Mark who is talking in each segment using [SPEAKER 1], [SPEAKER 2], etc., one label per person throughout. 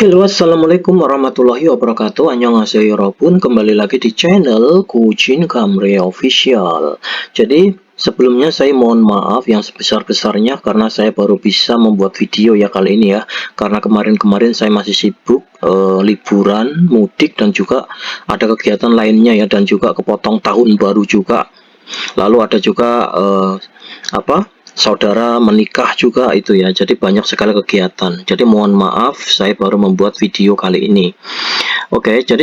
[SPEAKER 1] Halo, assalamualaikum warahmatullahi wabarakatuh. Annyeonghaseyo yorobun, kembali lagi di channel Kujin Kamre Official. Jadi sebelumnya saya mohon maaf yang sebesar-besarnya karena saya baru bisa membuat video ya kali ini ya. Karena kemarin-kemarin saya masih sibuk liburan, mudik, dan juga ada kegiatan lainnya ya, dan juga kepotong tahun baru juga. Lalu ada juga saudara menikah juga itu ya, jadi banyak sekali kegiatan. Jadi mohon maaf saya baru membuat video kali ini. Oke, jadi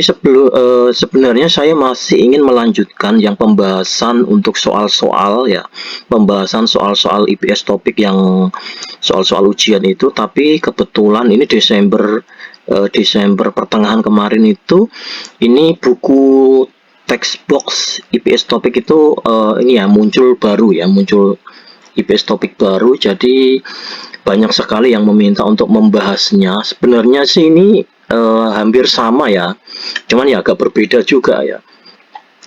[SPEAKER 1] sebenarnya saya masih ingin melanjutkan yang pembahasan untuk soal-soal ya, pembahasan soal-soal IPS topik yang soal-soal ujian itu, tapi kebetulan ini Desember pertengahan kemarin itu ini buku textbox IPS topik itu ini ya muncul baru ya, muncul IPS topik baru, jadi banyak sekali yang meminta untuk membahasnya. Sebenarnya sih ini hampir sama ya, cuman ya agak berbeda juga ya.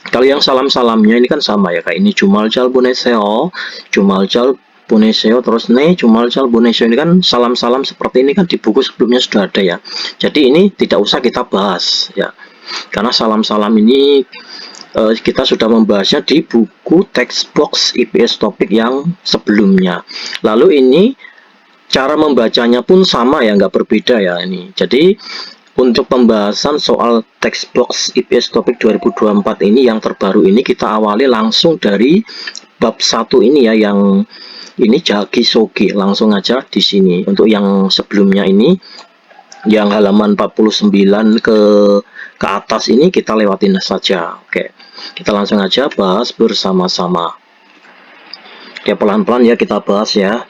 [SPEAKER 1] Kalau yang salam-salamnya ini kan sama ya, kayak ini Jumaljal Buneseo, Jumaljal Buneseo, terus nih Jumaljal Buneseo, ini kan salam-salam seperti ini kan di buku sebelumnya sudah ada ya. Jadi ini tidak usah kita bahas ya, karena salam-salam ini kita sudah membahasnya di buku textbox IPS topik yang sebelumnya. Lalu ini cara membacanya pun sama ya, nggak berbeda ya ini. Jadi untuk pembahasan soal textbox IPS topik 2024 ini yang terbaru ini, kita awali langsung dari bab 1 ini ya, yang ini Jagi Soge. Langsung aja di sini. Untuk yang sebelumnya ini, yang halaman 49 ke atas ini kita lewatin saja. Oke, kita langsung aja bahas bersama-sama. Oke, pelan-pelan ya kita bahas ya.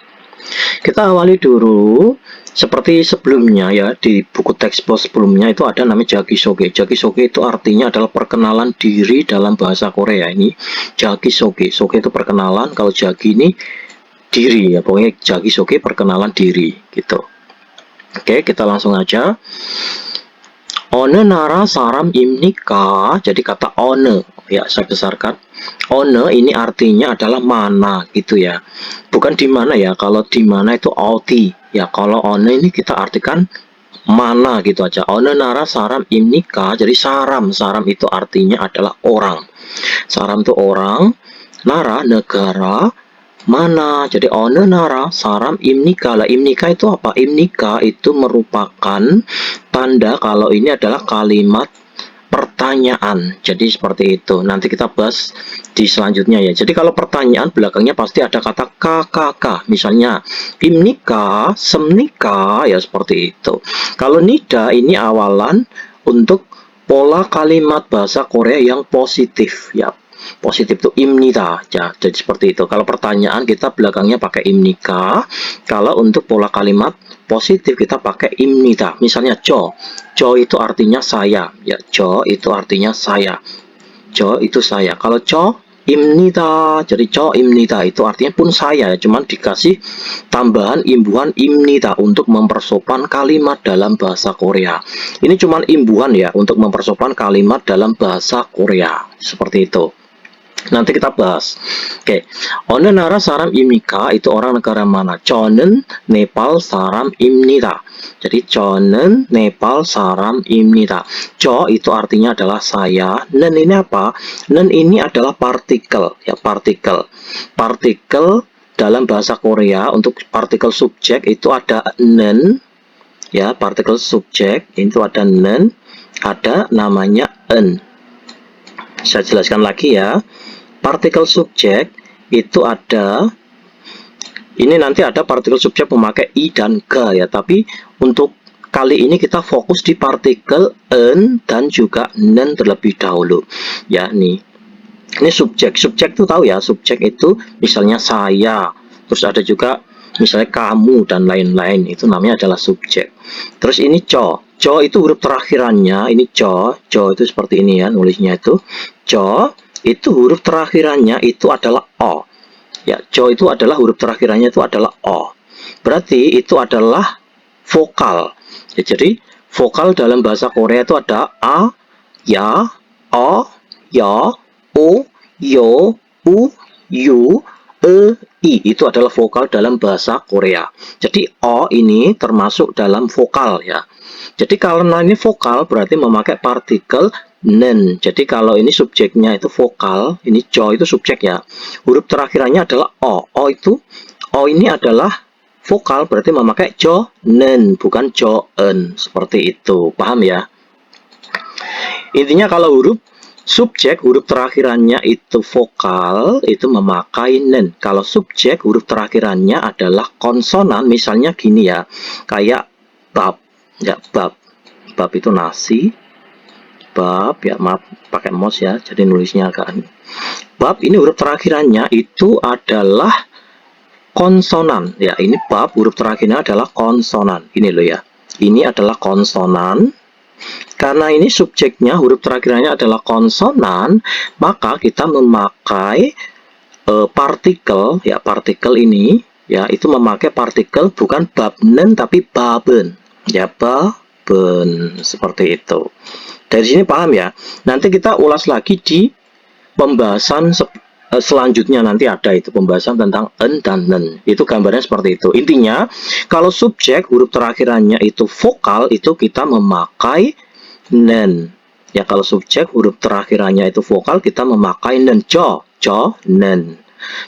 [SPEAKER 1] Kita awali dulu seperti sebelumnya ya, di buku textbook sebelumnya itu ada namanya Jagi Soge. Jagi Soge itu artinya adalah perkenalan diri dalam bahasa Korea. Ini Jagi Soge. Soge itu perkenalan, kalau Jagi ini diri ya, pokoknya Jagi Soge perkenalan diri gitu. Oke, kita langsung aja. One nara saram imnika. Jadi kata one ya, saya besarkan. One ini artinya adalah mana gitu ya. Bukan di mana ya. Kalau di mana itu oti. Ya, kalau one ini kita artikan mana gitu aja. One nara saram imnika. Jadi saram itu artinya adalah orang. Saram itu orang. Nara negara. Mana, jadi one nara saram imnika. Lah imnika itu apa? Imnika itu merupakan tanda kalau ini adalah kalimat pertanyaan. Jadi seperti itu. Nanti kita bahas di selanjutnya ya. Jadi kalau pertanyaan belakangnya pasti ada kata kkk. Misalnya imnika, semnika ya, seperti itu. Kalau nida ini awalan untuk pola kalimat bahasa Korea yang positif ya. Positif itu imnida ya, jadi seperti itu. Kalau pertanyaan kita belakangnya pakai imnika. Kalau untuk pola kalimat positif kita pakai imnida. Misalnya jo itu artinya saya ya, jo itu artinya saya, jo itu saya. Kalau jo imnida, jadi jo imnida itu artinya pun saya, cuman dikasih tambahan imbuhan imnida untuk mempersopan kalimat dalam bahasa Korea. Ini cuman imbuhan ya untuk mempersopan kalimat dalam bahasa Korea, seperti itu. Nanti kita bahas. Oke, One nara saram imnika itu orang negara mana? Chonen Nepal saram imnida. Jadi Chonen Nepal saram imnida. Cho itu artinya adalah saya. Nen ini apa? Nen ini adalah partikel ya, partikel. Partikel dalam bahasa Korea untuk partikel subjek itu ada nen ya, partikel subjek itu ada nen, ada namanya en. Saya jelaskan lagi ya. Partikel subjek itu ada, ini nanti ada partikel subjek memakai i dan g ya, tapi untuk kali ini kita fokus di partikel en dan juga nen terlebih dahulu ya. Nih, ini subjek itu tahu ya, subjek itu misalnya saya, terus ada juga misalnya kamu dan lain-lain, itu namanya adalah subjek. Terus ini co itu huruf terakhirannya, ini co itu seperti ini ya, nulisnya itu co itu huruf terakhirannya itu adalah o ya. Jo itu adalah huruf terakhirannya itu adalah o, berarti itu adalah vokal ya. Jadi vokal dalam bahasa Korea itu ada a, ya, o, yo, u, yo, u, yu, I itu adalah vokal dalam bahasa Korea. Jadi O ini termasuk dalam vokal ya. Jadi karena ini vokal berarti memakai partikel nen. Jadi kalau ini subjeknya itu vokal, ini jo itu subjek ya. Huruf terakhirannya adalah O. O ini adalah vokal berarti memakai jo nen bukan jo en. Seperti itu. Paham ya? Intinya kalau huruf subjek huruf terakhirannya itu vokal itu memakai nen. Kalau subjek huruf terakhirannya adalah konsonan, misalnya gini ya, kayak bab ya, bab itu nasi, bab ya, maaf pakai mouse ya, jadi nulisnya agak bab ini huruf terakhirannya itu adalah konsonan ya. Ini bab huruf terakhirnya adalah konsonan, ini loh ya, ini adalah konsonan. Karena ini subjeknya huruf terakhirannya adalah konsonan, maka kita memakai partikel ya, partikel ini ya itu memakai partikel bukan babnen tapi baben ya, baben seperti itu. Dari sini paham ya. Nanti kita ulas lagi di pembahasan selanjutnya, nanti ada itu pembahasan tentang en dan nen. Itu gambarnya seperti itu. Intinya kalau subjek huruf terakhirannya itu vokal itu kita memakai nen. Ya kalau subjek huruf terakhirannya itu vokal kita memakai nen. Jo, nen.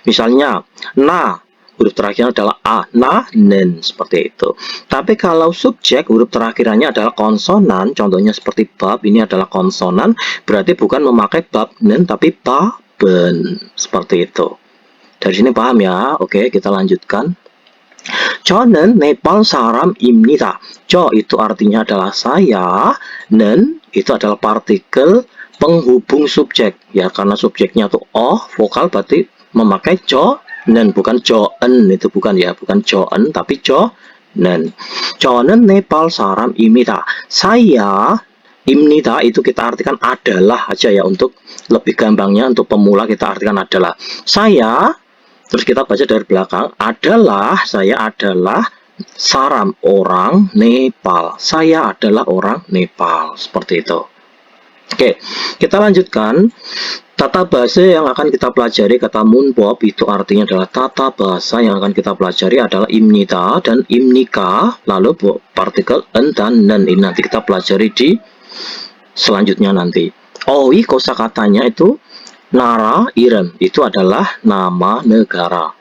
[SPEAKER 1] Misalnya na huruf terakhirnya adalah a, na, nen seperti itu. Tapi kalau subjek huruf terakhirannya adalah konsonan, contohnya seperti bab ini adalah konsonan, berarti bukan memakai bab nen tapi baben seperti itu. Dari sini paham ya? Oke, kita lanjutkan. 저는 네팔 사람입니다. 저 itu artinya adalah saya, nen itu adalah partikel penghubung subjek ya, karena subjeknya tuh vokal berarti memakai jo nen bukan joen, itu bukan ya, bukan joen tapi jo nen. 저는 네팔 사람입니다. Saya imnida itu kita artikan adalah aja ya, untuk lebih gampangnya untuk pemula kita artikan adalah. Saya terus kita baca dari belakang, saya adalah saram orang Nepal. Saya adalah orang Nepal. Seperti itu. Oke, kita lanjutkan. Tata bahasa yang akan kita pelajari, kata munbob itu artinya adalah tata bahasa yang akan kita pelajari adalah imnita dan imnika. Lalu partikel en dan nen ini nanti kita pelajari di selanjutnya nanti. Oi kosakatanya itu Nara Irem itu adalah nama negara.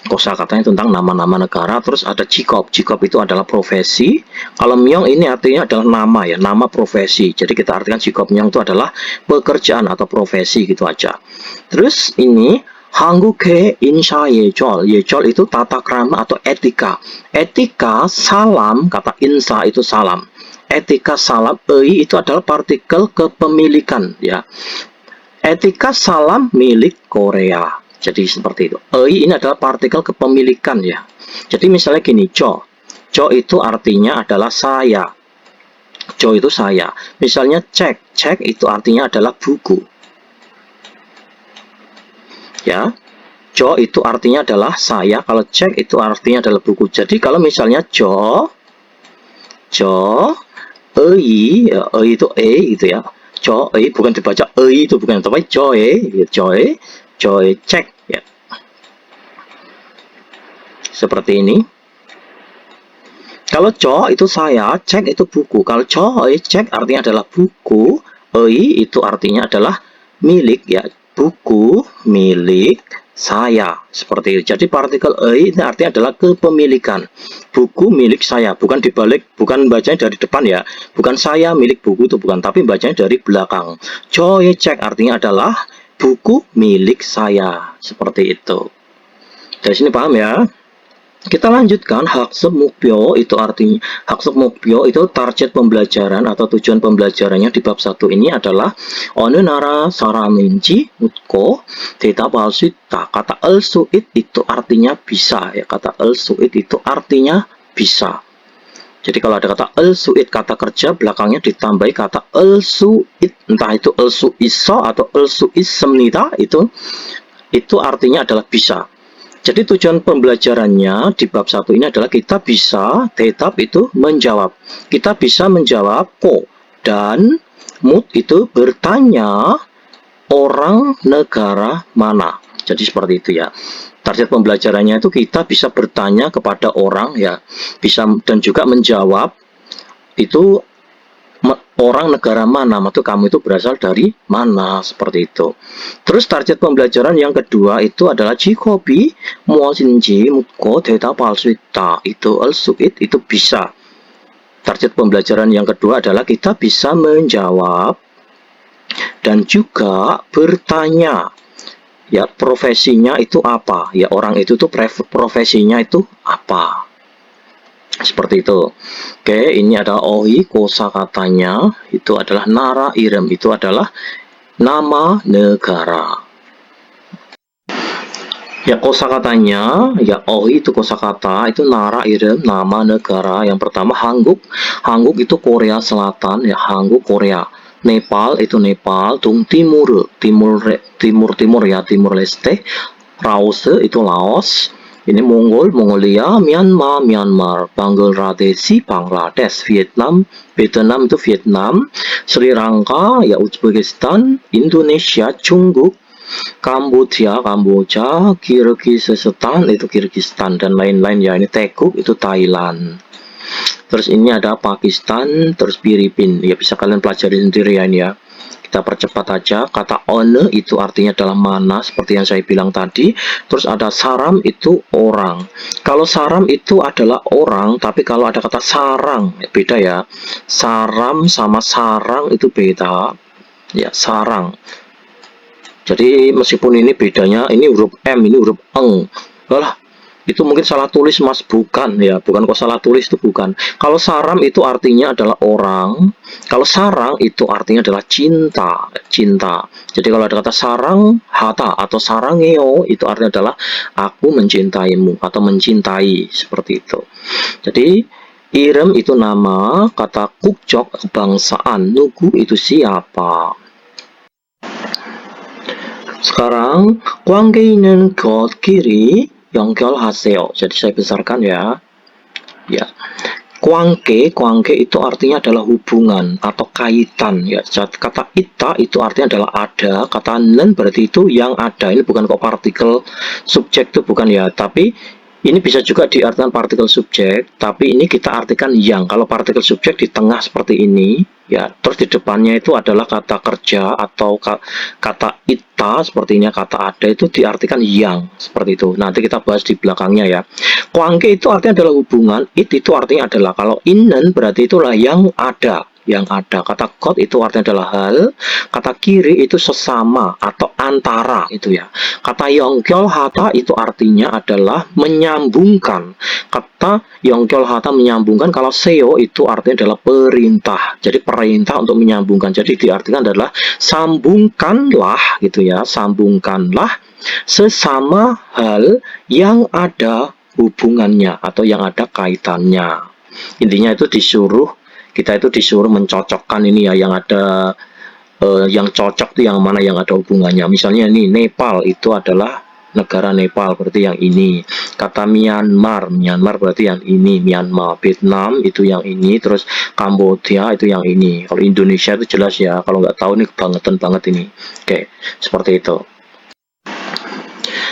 [SPEAKER 1] Kosakatanya tentang nama-nama negara. Terus ada jikob. Jikob itu adalah profesi. Kalau myong ini artinya adalah nama ya, nama profesi. Jadi kita artikan jikob myong itu adalah pekerjaan atau profesi gitu aja. Terus ini 한국의 인사 예절. 예절 itu tata krama atau etika. Etika salam, kata insa itu salam. Etika salam itu adalah partikel kepemilikan ya. Etika salam milik Korea. Jadi seperti itu. Ini adalah partikel kepemilikan ya. Jadi misalnya gini, jo. Jo itu artinya adalah saya. Jo itu saya. Misalnya cek. Cek itu artinya adalah buku. Ya. Jo itu artinya adalah saya. Kalau cek itu artinya adalah buku. Jadi kalau misalnya jo, itu gitu ya. Joy bukan dibaca itu bukan, tapi joy cek ya. Seperti ini. Kalau jo itu saya, cek itu buku. Kalau joy cek artinya adalah buku, itu artinya adalah milik ya, buku milik saya. Seperti itu. Jadi partikel ini artinya adalah kepemilikan. Buku milik saya, bukan dibalik, bukan bacanya dari depan ya, bukan saya milik buku itu bukan, tapi bacanya dari belakang. Joy cek artinya adalah buku milik saya. Seperti itu. Dari sini paham ya? Kita lanjutkan. 학습 목표 itu artinya, 학습 목표 itu target pembelajaran atau tujuan pembelajarannya di bab 1 ini adalah 어느 나라 사람인지 묻고 대답할 수 있다. Kata 을 수 있 itu artinya bisa ya, kata 을 수 있 itu artinya bisa. Jadi kalau ada kata 을 수 있 kata kerja belakangnya ditambahi kata 을 수 있, entah itu 을 수 있어 atau 을 수 있습니다, itu artinya adalah bisa. Jadi tujuan pembelajarannya di bab 1 ini adalah kita bisa, tetap itu menjawab. Kita bisa menjawab ko, dan mut itu bertanya orang negara mana. Jadi seperti itu ya. Target pembelajarannya itu kita bisa bertanya kepada orang ya, bisa dan juga menjawab itu orang negara mana, atau kamu itu berasal dari mana, seperti itu. Terus target pembelajaran yang kedua itu adalah jikobi muosinji muko data palsu itu elsukit itu bisa. Target pembelajaran yang kedua adalah kita bisa menjawab dan juga bertanya. Ya, profesinya itu apa? Ya, orang itu tuh profesinya itu apa? Seperti itu. Oke, ini adalah ohi kosakatanya, itu adalah nara irem, itu adalah nama negara. Ya, kosakatanya, ya ohi itu kosakata, itu nara irem, nama negara. Yang pertama Hangguk. Hangguk itu Korea Selatan, ya Hangguk Korea. Nepal itu Nepal, Tung Timur, Timur ya, Timur Leste. Laos itu Laos. Ini Mongolia, Myanmar, Bangladesh, Vietnam itu Vietnam, Sri Lanka, ya Uzbekistan, Indonesia, Jungkook, Kamboja, Kirgisistan itu Kirgistan dan lain-lain ya. Ini Teguk itu Thailand. Terus ini ada Pakistan, terus Filipina. Ya bisa kalian pelajari sendiri ya ini ya. Kita percepat aja. Kata one itu artinya adalah mana, seperti yang saya bilang tadi. Terus ada saram itu orang. Kalau saram itu adalah orang, tapi kalau ada kata sarang beda ya. Saram sama sarang itu beda. Ya, sarang. Jadi meskipun ini bedanya, ini huruf M, ini huruf eng. Alah, itu mungkin salah tulis mas, bukan ya, bukan kok salah tulis, itu bukan. Kalau saram itu artinya adalah orang, kalau sarang itu artinya adalah cinta. Jadi kalau ada kata sarang hata atau sarangeo itu artinya adalah aku mencintaimu atau mencintai, seperti itu. Jadi irem itu nama, kata kukjok kebangsaan, nugu itu siapa. Sekarang 관계있는 것끼리 연결하세요. Jadi saya besarkan ya. Ya. Kwangke itu artinya adalah hubungan atau kaitan ya. Kata ita itu artinya adalah ada, kata nen berarti itu yang ada. Ini bukan kok partikel subjek itu bukan ya, tapi ini bisa juga diartikan partikel subjek, tapi ini kita artikan yang. Kalau partikel subjek di tengah seperti ini ya, terus di depannya itu adalah kata kerja atau kata ita sepertinya, kata ada itu diartikan yang, seperti itu. Nanti kita bahas di belakangnya ya. Kwangke itu artinya adalah hubungan, itu artinya adalah, kalau innen berarti itulah yang ada. Kata kot itu artinya adalah hal, kata kiri itu sesama atau antara itu ya. Kata yongkyol hata itu artinya adalah menyambungkan. Kata yongkyol hata menyambungkan, kalau seo itu artinya adalah perintah. Jadi perintah untuk menyambungkan. Jadi diartikan adalah sambungkanlah gitu ya, sambungkanlah sesama hal yang ada hubungannya atau yang ada kaitannya. Intinya itu kita itu disuruh mencocokkan ini ya, yang ada yang cocok itu yang mana, yang ada hubungannya. Misalnya ini Nepal itu adalah negara Nepal, berarti yang ini. Kata Myanmar berarti yang ini, Myanmar. Vietnam itu yang ini, terus Kamboja itu yang ini. Kalau Indonesia itu jelas ya, kalau nggak tahu ini kebangetan banget ini. Oke, seperti itu.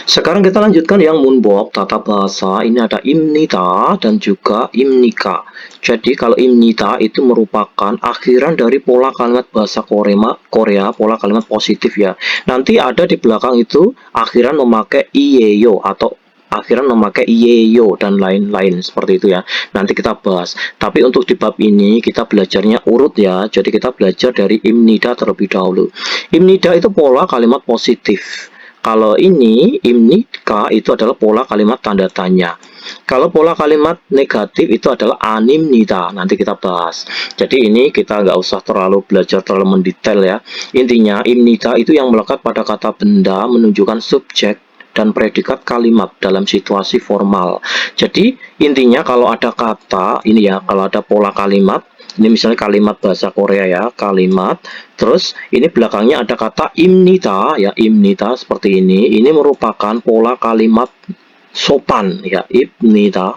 [SPEAKER 1] Sekarang kita lanjutkan yang Munbok, tata bahasa. Ini ada imnita dan juga imnika. Jadi kalau imnita itu merupakan akhiran dari pola kalimat bahasa Korea, pola kalimat positif ya. Nanti ada di belakang itu akhiran memakai iyeyo atau akhiran memakai iyeyo dan lain-lain, seperti itu ya. Nanti kita bahas. Tapi untuk di bab ini kita belajarnya urut ya. Jadi kita belajar dari imnida terlebih dahulu. Imnida itu pola kalimat positif. Kalau ini imnika itu adalah pola kalimat tanda tanya. Kalau pola kalimat negatif itu adalah animnida. Nanti kita bahas. Jadi ini kita nggak usah belajar terlalu mendetail ya. Intinya imnida itu yang melekat pada kata benda, menunjukkan subjek dan predikat kalimat dalam situasi formal. Jadi intinya kalau ada kata ini ya, kalau ada pola kalimat, ini misalnya kalimat bahasa Korea ya, kalimat, terus ini belakangnya ada kata imnita ya, imnita seperti ini. Ini merupakan pola kalimat sopan ya, imnita.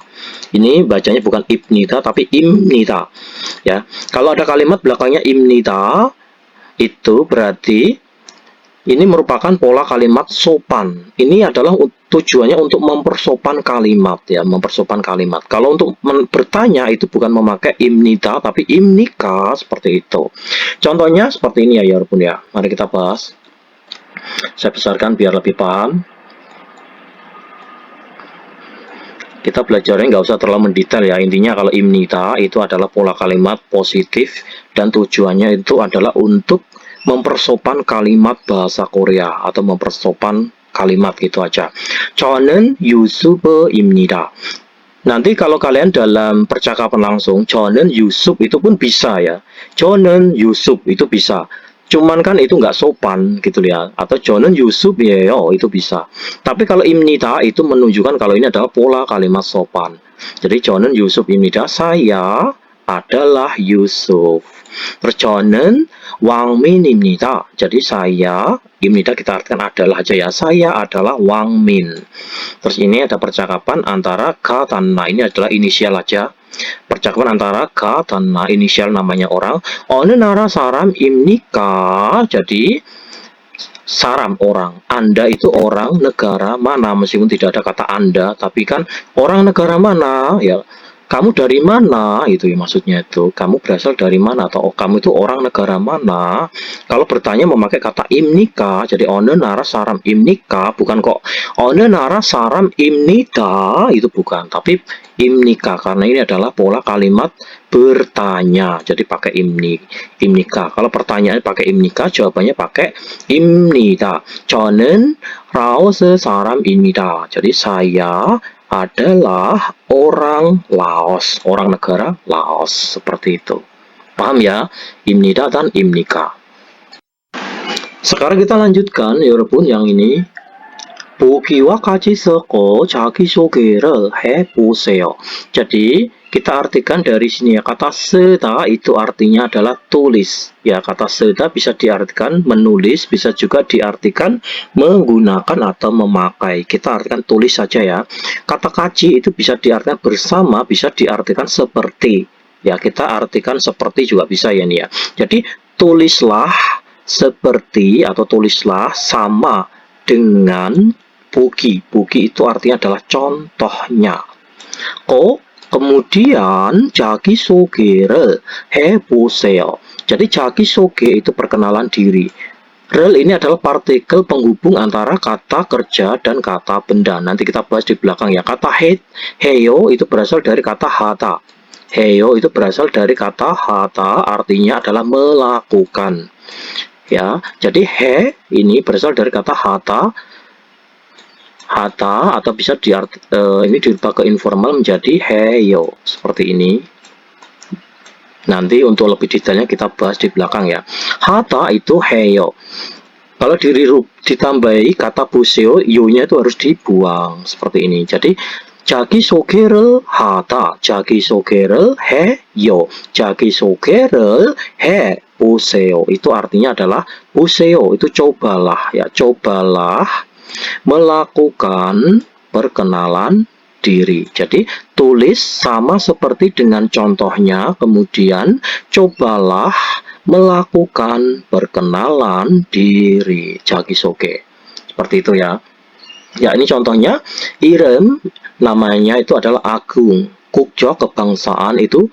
[SPEAKER 1] Ini bacanya bukan ibnita tapi imnita ya. Kalau ada kalimat belakangnya imnita, itu berarti Ini merupakan pola kalimat sopan. Ini adalah tujuannya untuk mempersopan kalimat ya, mempersopan kalimat. Kalau untuk bertanya itu bukan memakai imnida tapi imnika seperti itu. Contohnya seperti ini ya Yorpun ya. Mari kita bahas. Saya besarkan biar lebih paham. Kita belajarnya nggak usah terlalu mendetail ya. Intinya kalau imnida itu adalah pola kalimat positif dan tujuannya itu adalah untuk mempersopan kalimat bahasa Korea atau mempersopan kalimat gitu aja. 저는 유수브입니다. Nanti kalau kalian dalam percakapan langsung, 저는 Yusuf itu pun bisa ya. 저는 Yusuf itu bisa. Cuman kan itu nggak sopan gitu ya. Atau 저는 Yusuf ya itu bisa. Tapi kalau imnida itu menunjukkan kalau ini adalah pola kalimat sopan. Jadi 저는 Yusuf입니다. Saya adalah Yusuf. Terus 저는 왕민입니다. Jadi saya, imnida kita artikan adalah aja ya. Saya adalah 왕민. Terus ini ada percakapan antara ka dan na. Ini adalah inisial aja. Percakapan antara ka dan na, inisial namanya orang. 어느 나라 사람입니까? Jadi saram orang. Anda itu orang negara mana? Meskipun tidak ada kata Anda, tapi kan orang negara mana ya. Kamu dari mana itu ya, maksudnya itu kamu berasal dari mana atau kamu itu orang negara mana. Kalau bertanya memakai kata imnika, jadi 어느 나라 사람입니까, bukan kok 어느 나라 사람입니다, itu bukan, tapi imnika karena ini adalah pola kalimat bertanya, jadi pakai imnika. Kalau pertanyaan pakai imnika, jawabannya pakai imnida. 저는 라오스 사람입니다. Jadi saya adalah orang Laos, orang negara Laos, seperti itu. Paham ya? Imnida dan imnika. Sekarang kita lanjutkan, 여러분, yang ini. 보기와 같이 섞어 자기소개를 해보세요. Jadi kita artikan dari sini ya, kata seda itu artinya adalah tulis. Ya, kata seda bisa diartikan menulis, bisa juga diartikan menggunakan atau memakai. Kita artikan tulis saja ya. Kata kaji itu bisa diartikan bersama, bisa diartikan seperti. Ya, kita artikan seperti juga bisa ya nih ya. Jadi tulislah seperti atau tulislah sama dengan bogi. Bogi itu artinya adalah contohnya. Kemudian 자기소개를 해보세요. Jadi 자기소개 itu perkenalan diri. Rel ini adalah partikel penghubung antara kata kerja dan kata benda. Nanti kita bahas di belakang ya. Kata heyo itu berasal dari kata hata. Heyo itu berasal dari kata hata, artinya adalah melakukan. Ya, jadi he ini berasal dari kata hata atau bisa ini dirubah ke informal menjadi heyo seperti ini. Nanti untuk lebih detailnya kita bahas di belakang ya. Hata itu heyo. Kalau ditambahi kata buseo, yo-nya itu harus dibuang seperti ini. Jadi 자기소개를 하다, 자기소개를 해요, 자기소개를 해보세요. Itu artinya adalah 보세요, itu cobalah ya, cobalah melakukan perkenalan diri. Jadi tulis sama seperti dengan contohnya, kemudian cobalah melakukan perkenalan diri. 자기소개. Seperti itu ya. Ya, ini contohnya. I름 namanya itu adalah Agung. Kukjo kebangsaan itu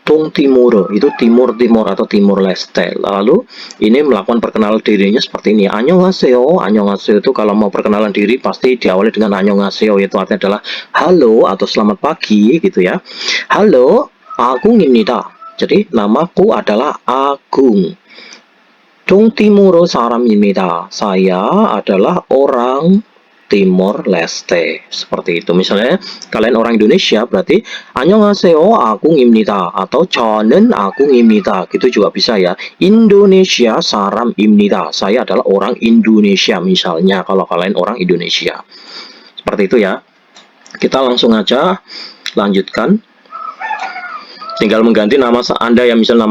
[SPEAKER 1] Tung Timur, itu Timur atau Timur Leste. Lalu ini melakukan perkenalan dirinya seperti ini. Annyeonghaseyo. Annyeonghaseyo itu kalau mau perkenalan diri pasti diawali dengan annyeonghaseyo, yaitu artinya adalah halo atau selamat pagi gitu ya. Halo, Agung입니다. Jadi namaku adalah Agung. Tung Timur 사람입니다. Saya adalah orang Timor Leste. Seperti itu. Misalnya kalian orang Indonesia berarti 안녕하세요 아궁입니다 atau 저는 아궁입니다. Gitu juga bisa ya. Indonesia 사람입니다. Saya adalah orang Indonesia misalnya kalau kalian orang Indonesia. Seperti itu ya. Kita langsung aja lanjutkan. Tinggal mengganti nama Anda ya, misalnya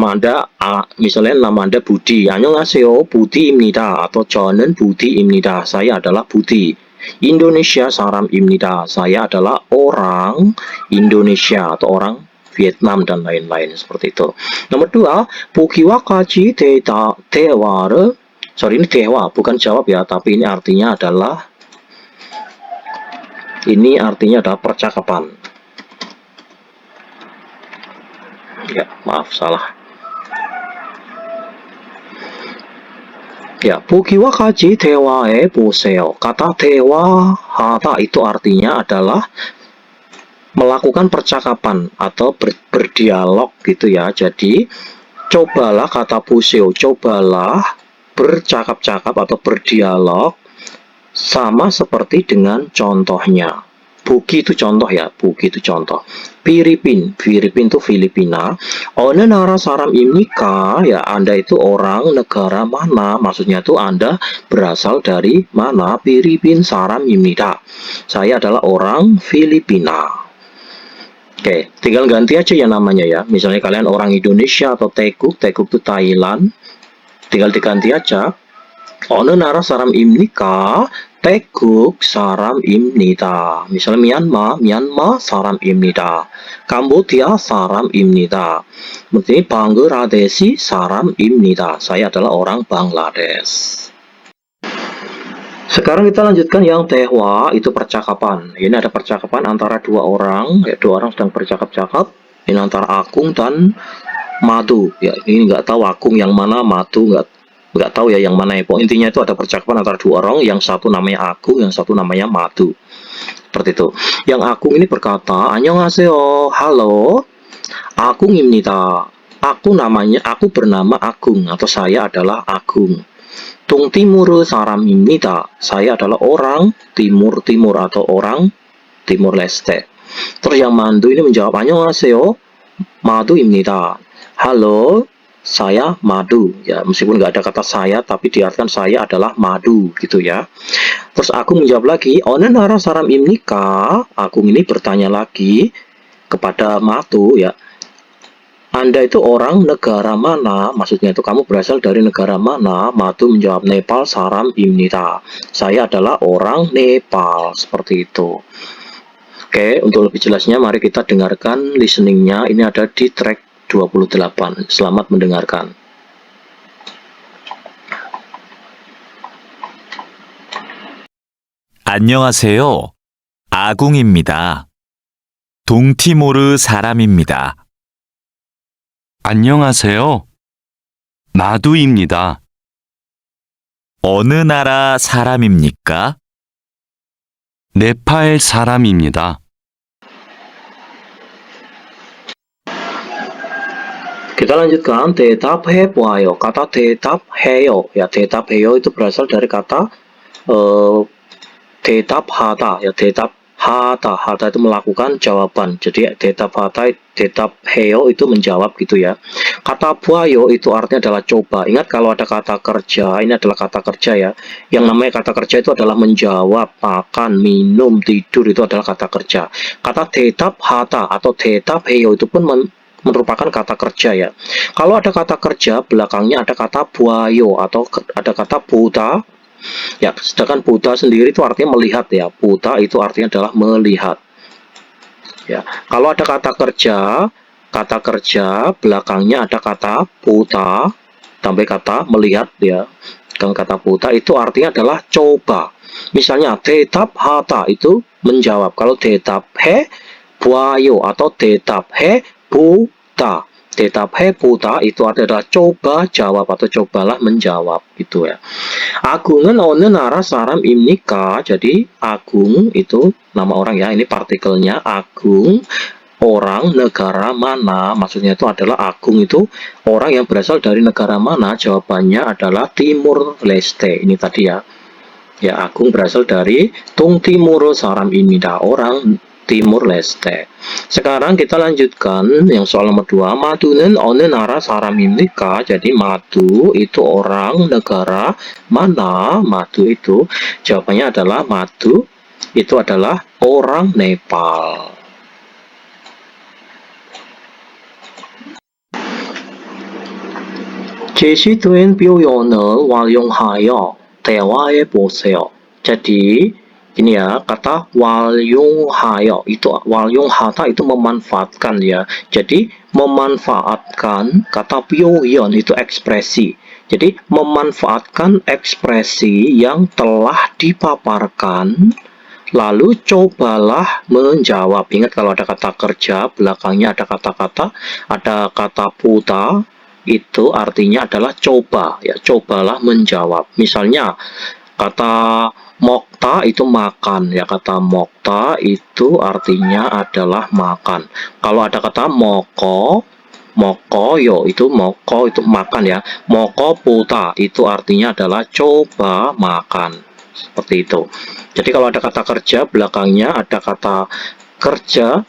[SPEAKER 1] nama Anda Budi. 안녕하세요 부디입니다 atau 저는 부디입니다. Saya adalah Budi. Indonesia 사람입니다. Saya adalah orang Indonesia atau orang Vietnam dan lain-lain seperti itu. Nomor 2, 보기와 같이 대화를 Sorry, ini dewa, bukan jawab ya, tapi ini artinya adalah percakapan. Ya, maaf salah. Ya, Bukiwa kaji dewae poseo. Kata dewa hata itu artinya adalah melakukan percakapan atau berdialog gitu ya. Jadi, cobalah kata poseo, cobalah bercakap-cakap atau berdialog sama seperti dengan contohnya. Buki itu contoh ya, Buki itu contoh. Filipin itu Filipina. One nara saram imnika, ya Anda itu orang negara mana? Maksudnya itu Anda berasal dari mana? Filipin saram imnika. Saya adalah orang Filipina. Oke, tinggal ganti aja ya namanya ya. Misalnya kalian orang Indonesia atau Teguk itu Thailand. Tinggal diganti aja. One nara saram imnika, Teguk saram imnida. Misalnya Myanmar saram imnida. Kambodia saram imnida. Ini Bangladeshi saram imnida. Saya adalah orang Bangladesh. Sekarang kita lanjutkan yang tehwa, itu percakapan. Ini ada percakapan antara dua orang, ya dua orang sedang bercakap-cakap. Ini antara Agung dan Madu. Ya, ini nggak tahu Agung yang mana, Madu nggak tahu ya yang mana ya. Intinya itu ada percakapan antara dua orang, yang satu namanya Agung, yang satu namanya Madu. Seperti itu. Yang Agung ini berkata, "Annyeonghaseyo, halo. Agung입니다. Aku bernama Agung atau saya adalah Agung. Tungtimuru saram입니다. Saya adalah orang Timur atau orang Timur Leste." Terus yang Mandu ini menjawab, "Annyeonghaseyo, Madu입니다. Halo, saya Madu." Ya, meskipun nggak ada kata saya, tapi diartikan saya adalah Madu gitu ya. Terus aku menjawab lagi, "One nara saram imnika." Aku ini bertanya lagi kepada Madu ya. Anda itu orang negara mana? Maksudnya itu kamu berasal dari negara mana? Madu menjawab, "Nepal saram imnita." Saya adalah orang Nepal. Seperti itu. Oke, untuk lebih jelasnya mari kita dengarkan listeningnya. Ini ada di track 28. Selamat mendengarkan.
[SPEAKER 2] 안녕하세요. 아궁입니다. 동티모르 사람입니다.
[SPEAKER 3] 안녕하세요. 마두입니다.
[SPEAKER 2] 어느 나라 사람입니까?
[SPEAKER 3] 네팔 사람입니다.
[SPEAKER 1] Kita lanjutkan, tetap hewayo. Kata tetap heyo, ya tetap heyo itu berasal dari kata tetap hata, ya tetap hata itu melakukan jawaban. Jadi tetap hata, tetap heyo itu menjawab gitu ya. Kata buayo itu artinya adalah coba. Ingat kalau ada kata kerja, ini adalah kata kerja ya. Yang namanya kata kerja itu adalah menjawab, makan, minum, tidur, itu adalah kata kerja. Kata tetap hata atau tetap heyo itu pun merupakan kata kerja ya. Kalau ada kata kerja, belakangnya ada kata buayo atau ada kata buta. Ya, sedangkan buta sendiri itu artinya melihat ya. Buta itu artinya adalah melihat. Ya, kalau ada kata kerja belakangnya ada kata buta sampai kata melihat ya. Dan kata buta itu artinya adalah coba. Misalnya tetap hata itu menjawab. Kalau tetap he buayo atau tetap he buta. Tetap he buta itu adalah coba jawab atau cobalah menjawab gitu ya. Agung은 어느 나라 사람입니까? Jadi Agung itu nama orang ya, ini partikelnya Agung, orang negara mana? Maksudnya itu adalah Agung itu orang yang berasal dari negara mana? Jawabannya adalah Timur Leste. Ini tadi ya. Ya, Agung berasal dari Tungtimuru saram입니다. Orang Timur Leste. Sekarang kita lanjutkan yang soal nomor 2. Madu는 어느 나라 사람입니까? Jadi Madu itu orang negara mana? Madu itu jawabannya adalah Madu itu adalah orang Nepal. 제시된 표현을 활용하여 대화해 보세요. Jadi Ini ya, kata walyunghayo itu walyunghata itu memanfaatkan ya. Jadi memanfaatkan kata pyoyon itu ekspresi. Jadi memanfaatkan ekspresi yang telah dipaparkan lalu cobalah menjawab. Ingat kalau ada kata kerja belakangnya ada kata-kata, ada kata puta itu artinya adalah coba ya, cobalah menjawab. Misalnya kata mokta itu makan ya, kata mokta itu artinya adalah makan. Kalau ada kata moko yo itu moko itu makan ya, moko puta itu artinya adalah coba makan, seperti itu. Jadi kalau ada kata kerja belakangnya ada kata kerja,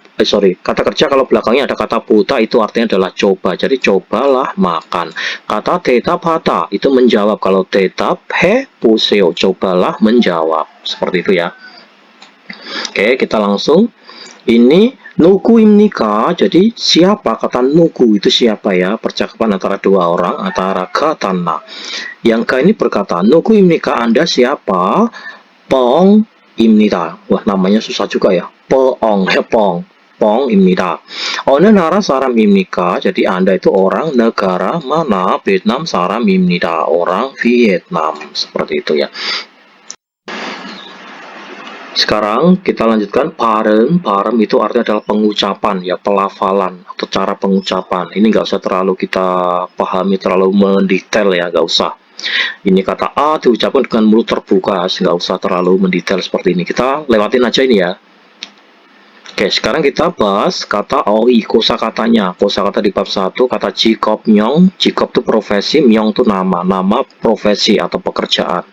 [SPEAKER 1] kata kerja kalau belakangnya ada kata buta itu artinya adalah coba. Jadi cobalah makan. Kata tetap hata itu menjawab. Kalau tetap he puseo, cobalah menjawab. Seperti itu ya. Oke, kita langsung. Ini nukuimnika. Jadi siapa, kata nuku itu siapa ya? Percakapan antara dua orang, antara ka dan na. Yang ka ini berkata, nukuimnika, Anda siapa? Pong imnida. Wah, namanya susah juga ya. Pong, pong imnida. Ona nara saram imnika. Jadi Anda itu orang negara mana? Vietnam saram imnida. Orang Vietnam. Seperti itu ya. Sekarang kita lanjutkan parem. Parem itu artinya adalah pengucapan ya, pelafalan atau cara pengucapan. Ini nggak usah terlalu kita pahami terlalu mendetail ya, nggak usah. Ini kata A diucapkan dengan mulut terbuka, nggak usah terlalu mendetail seperti ini. Kita lewatin aja ini ya. Oke, sekarang kita bahas kata oi, kosakatanya. Kosakata di bab 1, kata jikop myong. Jikop itu profesi, myong itu nama. Nama profesi atau pekerjaan.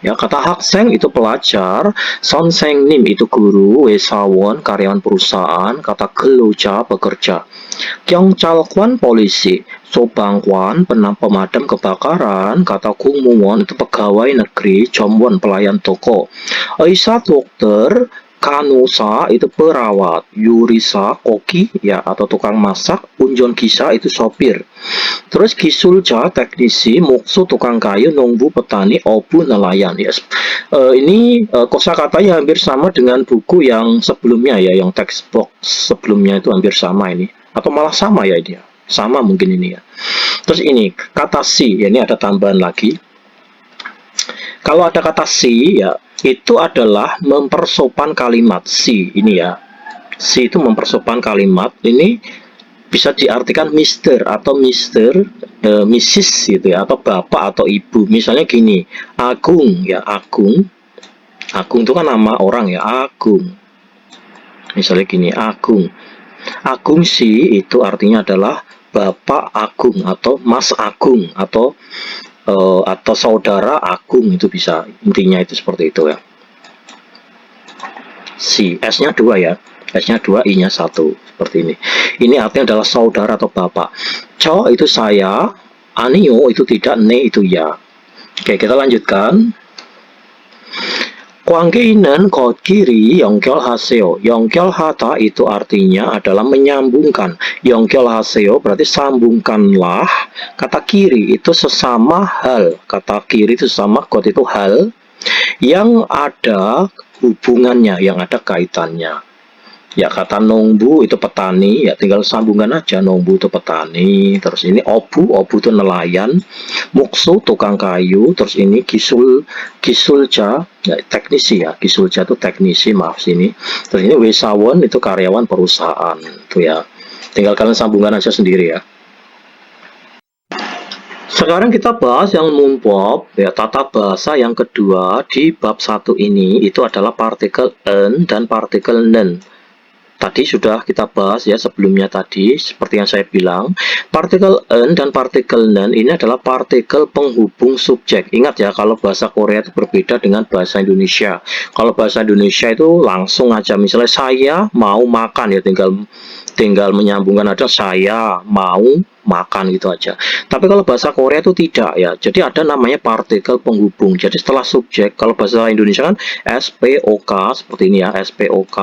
[SPEAKER 1] Ya, kata hakseng itu pelajar, sonsengnim itu guru, wesawon karyawan perusahaan, kata geloja pekerja. Kyongchalkwan polisi, Sobangkwan pemadam kebakaran, kata Kungmuwon itu pegawai negeri, Jomwon pelayan toko. Aisa dokter, Kanusa itu perawat, Yurisa koki ya atau tukang masak, Unjon Gisa itu sopir. Terus Gisulja teknisi, Muksu tukang kayu, Nongbu petani, Obu nelayan. Yes. Ini kosakatanya hampir sama dengan buku yang sebelumnya ya, yang textbook sebelumnya itu hampir sama ini, atau malah sama ya ini ya. Sama mungkin ini ya. Terus ini kata si, ya ini ada tambahan lagi. Kalau ada kata si ya, itu adalah mempersopan kalimat si ini ya. Si itu mempersopan kalimat. Ini bisa diartikan Mister atau Mister, Mrs gitu ya, atau bapak atau ibu. Misalnya gini, Agung ya, Agung. Agung itu kan nama orang ya, Agung. Misalnya gini, Agung. Agung si itu artinya adalah Bapak Agung atau Mas Agung atau saudara Agung, itu bisa, intinya itu seperti itu ya. Si S-nya 2 ya, S-nya 2, I-nya 1, seperti ini. Ini artinya adalah saudara atau bapak. Co itu saya, anio itu tidak, ne itu ya. Oke, kita lanjutkan. Kwanggeinen kot kiri yongkyol haseo. Yongkyol hata itu artinya adalah menyambungkan. Yongkyol haseo berarti sambungkanlah. Kata kiri itu sesama hal. Kata kiri itu sesama, kot itu hal yang ada hubungannya, yang ada kaitannya. Ya, kata nongbu itu petani, ya tinggal sambungan aja, nongbu itu petani. Terus ini obu itu nelayan. Muksu tukang kayu. Terus ini gisulja ya, teknisi ya, gisulja itu teknisi, maaf sini. Terus ini wesawon itu karyawan perusahaan tuh ya. Tinggal kalian sambungan aja sendiri ya. Sekarang kita bahas yang munpop ya, tata bahasa yang kedua di bab 1 ini itu adalah partikel en dan partikel nen. Tadi sudah kita bahas ya sebelumnya tadi, seperti yang saya bilang, partikel en dan partikel nen ini adalah partikel penghubung subjek. Ingat ya, kalau bahasa Korea itu berbeda dengan bahasa Indonesia. Kalau bahasa Indonesia itu langsung aja, misalnya saya mau makan ya, tinggal tinggal menyambungkan ada saya mau makan gitu aja. Tapi kalau bahasa Korea itu tidak ya. Jadi ada namanya partikel penghubung. Jadi setelah subjek, kalau bahasa Indonesia kan SPOK seperti ini ya, SPOK.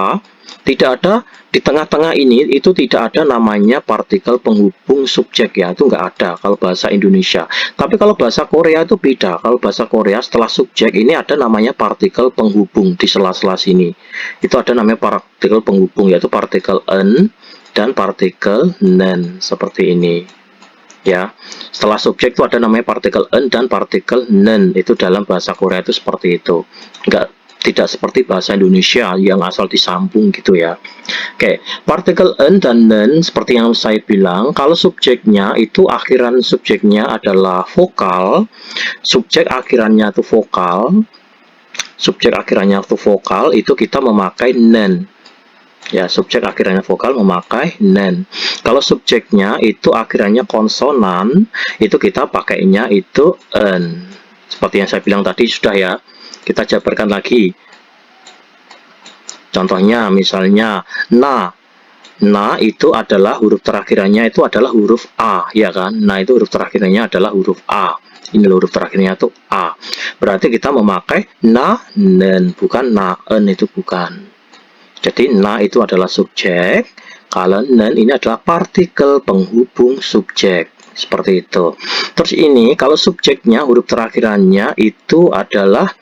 [SPEAKER 1] Tidak ada di tengah-tengah ini, itu tidak ada namanya partikel penghubung subjek ya, itu nggak ada kalau bahasa Indonesia. Tapi kalau bahasa Korea itu beda. Kalau bahasa Korea setelah subjek ini ada namanya partikel penghubung di sela-sela sini. Itu ada namanya partikel penghubung, yaitu partikel en dan partikel nen seperti ini. Ya, setelah subjek itu ada namanya partikel en dan partikel nen. Itu dalam bahasa Korea itu seperti itu. Tidak seperti bahasa Indonesia yang asal disambung gitu ya. Oke, partikel en dan nen seperti yang saya bilang, kalau subjeknya itu akhiran subjeknya adalah vokal, subjek akhirannya itu vokal, itu kita memakai nen. Ya, subjek akhirannya vokal memakai nen. Kalau subjeknya itu akhirannya konsonan, itu kita pakainya itu en. Seperti yang saya bilang tadi sudah ya. Kita jabarkan lagi. Contohnya misalnya na. Na itu adalah huruf terakhirannya itu adalah huruf A, ya kan? Nah, itu huruf terakhirannya adalah huruf A. Ini huruf terakhirnya itu A. Berarti kita memakai na, nen, bukan na, en itu bukan. Jadi na itu adalah subjek, kalau nen ini adalah partikel penghubung subjek. Seperti itu. Terus ini kalau subjeknya huruf terakhirannya itu adalah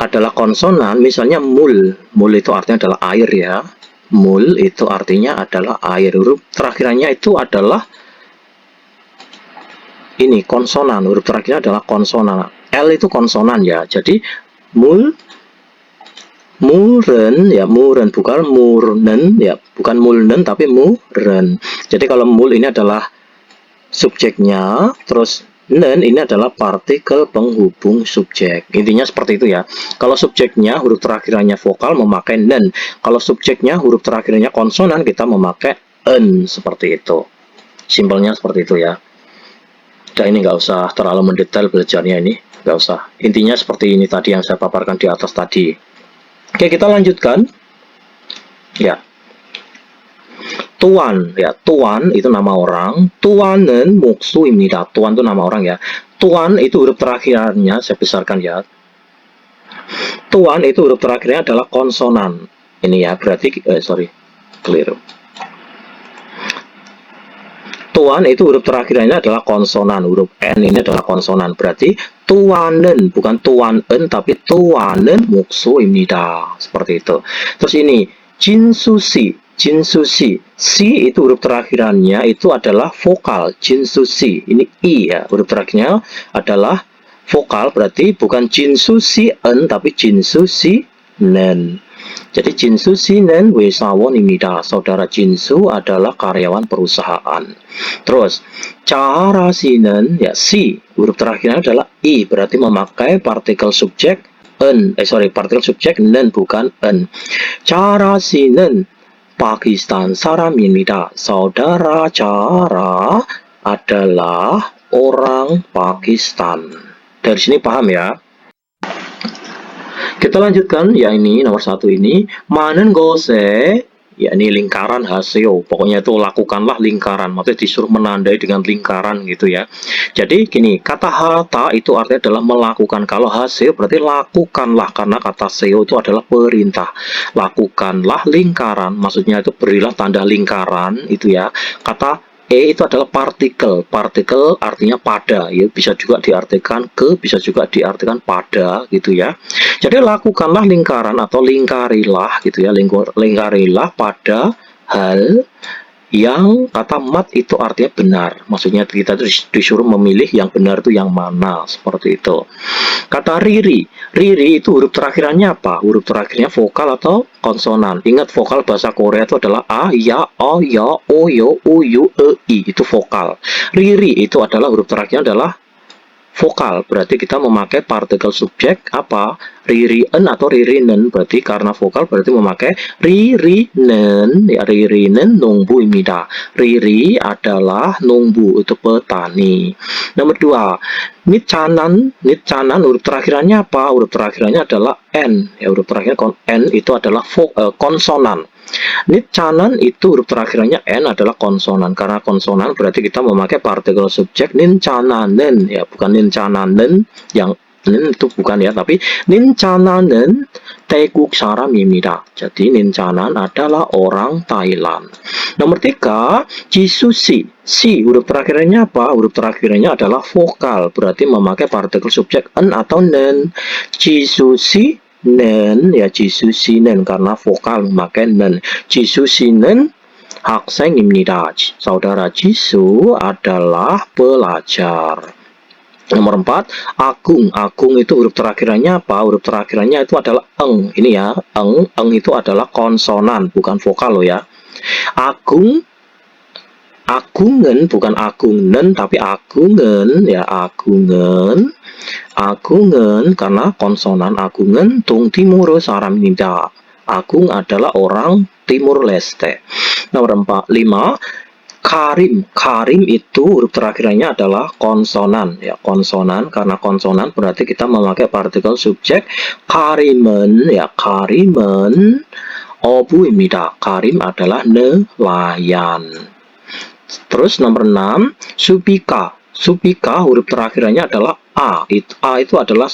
[SPEAKER 1] adalah konsonan, misalnya mul. Mul itu artinya adalah air ya. Mul itu artinya adalah air. Huruf terakhirannya itu adalah ini konsonan. Huruf terakhirnya adalah konsonan. L itu konsonan ya. Jadi muren ya, muren bukan murnen ya, bukan mulnen tapi muren. Jadi kalau mul ini adalah subjeknya, terus nen ini adalah partikel penghubung subjek. Intinya seperti itu ya. Kalau subjeknya huruf terakhirannya vokal memakai nen. Kalau subjeknya huruf terakhirannya konsonan kita memakai en, seperti itu. Simpelnya seperti itu ya. Dan ini nggak usah terlalu mendetail belajarnya ini, nggak usah. Intinya seperti ini tadi yang saya paparkan di atas tadi. Oke, kita lanjutkan. Ya. Tuan ya, tuan itu nama orang. Tuan은 목수입니다. Tuan itu nama orang ya. Tuan itu huruf terakhirnya saya besarkan ya. Tuan itu huruf terakhirnya adalah konsonan. Ini ya, berarti keliru. Tuan itu huruf terakhirnya adalah konsonan. Huruf N ini adalah konsonan. Berarti tuan은 bukan tuanen tapi tuan은 목수입니다. Seperti itu. Terus ini 진수씨. Jinsushi, si itu huruf terakhirannya itu adalah vokal. Jinsushi, ini i ya, huruf terakhirnya adalah vokal, berarti bukan jinsushi en tapi jinsushi nen. Jadi jinsushi nen 회사원입니다. Saudara Jinsu adalah karyawan perusahaan. Terus 잘하시는 ya, si huruf terakhirnya adalah i, berarti memakai partikel subjek en, partikel subjek nen bukan en. 잘하시는 Pakistan saram입니다. Saudara Cara adalah orang Pakistan. Dari sini paham ya? Kita lanjutkan ya, ini nomor 1 ini. 많은 곳에 ya, ini lingkaran haseo. Pokoknya itu lakukanlah lingkaran. Maksudnya disuruh menandai dengan lingkaran gitu ya. Jadi gini, kata hata itu artinya adalah melakukan. Kalau haseo berarti lakukanlah, karena kata seo itu adalah perintah. Lakukanlah lingkaran, maksudnya itu berilah tanda lingkaran itu ya. Kata itu adalah partikel. Partikel artinya pada, ya bisa juga diartikan ke, bisa juga diartikan pada gitu ya. Jadi lakukanlah lingkaran atau lingkarilah gitu ya. Lingkarilah pada hal yang kata mat itu artinya benar. Maksudnya kita disuruh memilih yang benar itu yang mana, seperti itu. Kata riri. Riri itu huruf terakhirannya apa? Huruf terakhirnya vokal atau konsonan. Ingat, vokal bahasa Korea itu adalah a, ya, o, ya, o, yo, u, yu, e, i. Itu vokal. Riri itu adalah huruf terakhirnya adalah vokal, berarti kita memakai partikel subjek apa? Ririen atau ririnen, berarti karena vokal berarti memakai ririnen ya, ririnen 농부입니다. Riri adalah 농부, itu petani. Nomor 2, Nicanan huruf terakhirannya apa? Huruf terakhirannya adalah N. Ya, huruf terakhir N itu adalah konsonan. Nicanan itu huruf terakhirannya N adalah konsonan. Karena konsonan berarti kita memakai partikel subjek nincananen, ya, bukan nincananen yang itu bukan ya, tapi nincananen 태국 사람입니다. Jadi nincanan adalah orang Thailand. Nomor 3, jisusi. Si huruf terakhirannya apa? Huruf terakhirannya adalah vokal, berarti memakai partikel subjek en atau nen. Jisusi nen, ya, jisusi는 karena vokal memakai nen. jisusi는 학생입니다. Saudara Jisu adalah pelajar. Nomor 4, agung. Agung itu huruf terakhirannya apa? Huruf terakhirannya itu adalah eng. Ini ya, eng. Eng itu adalah konsonan, bukan vokal loh ya. Agung, agungen bukan agungen, tapi agungen ya, agungen. Agungen karena konsonan agungen tung timur saramnida. Agung adalah orang Timur Leste. Nomor 5, Karim. Karim itu huruf terakhirannya adalah konsonan, ya, konsonan. Karena konsonan berarti kita memakai partikel subjek karimen, ya, karimen. 어부입니다. Karim adalah nelayan. Terus nomor 6, Supika. Supika huruf terakhirannya adalah A. A itu adalah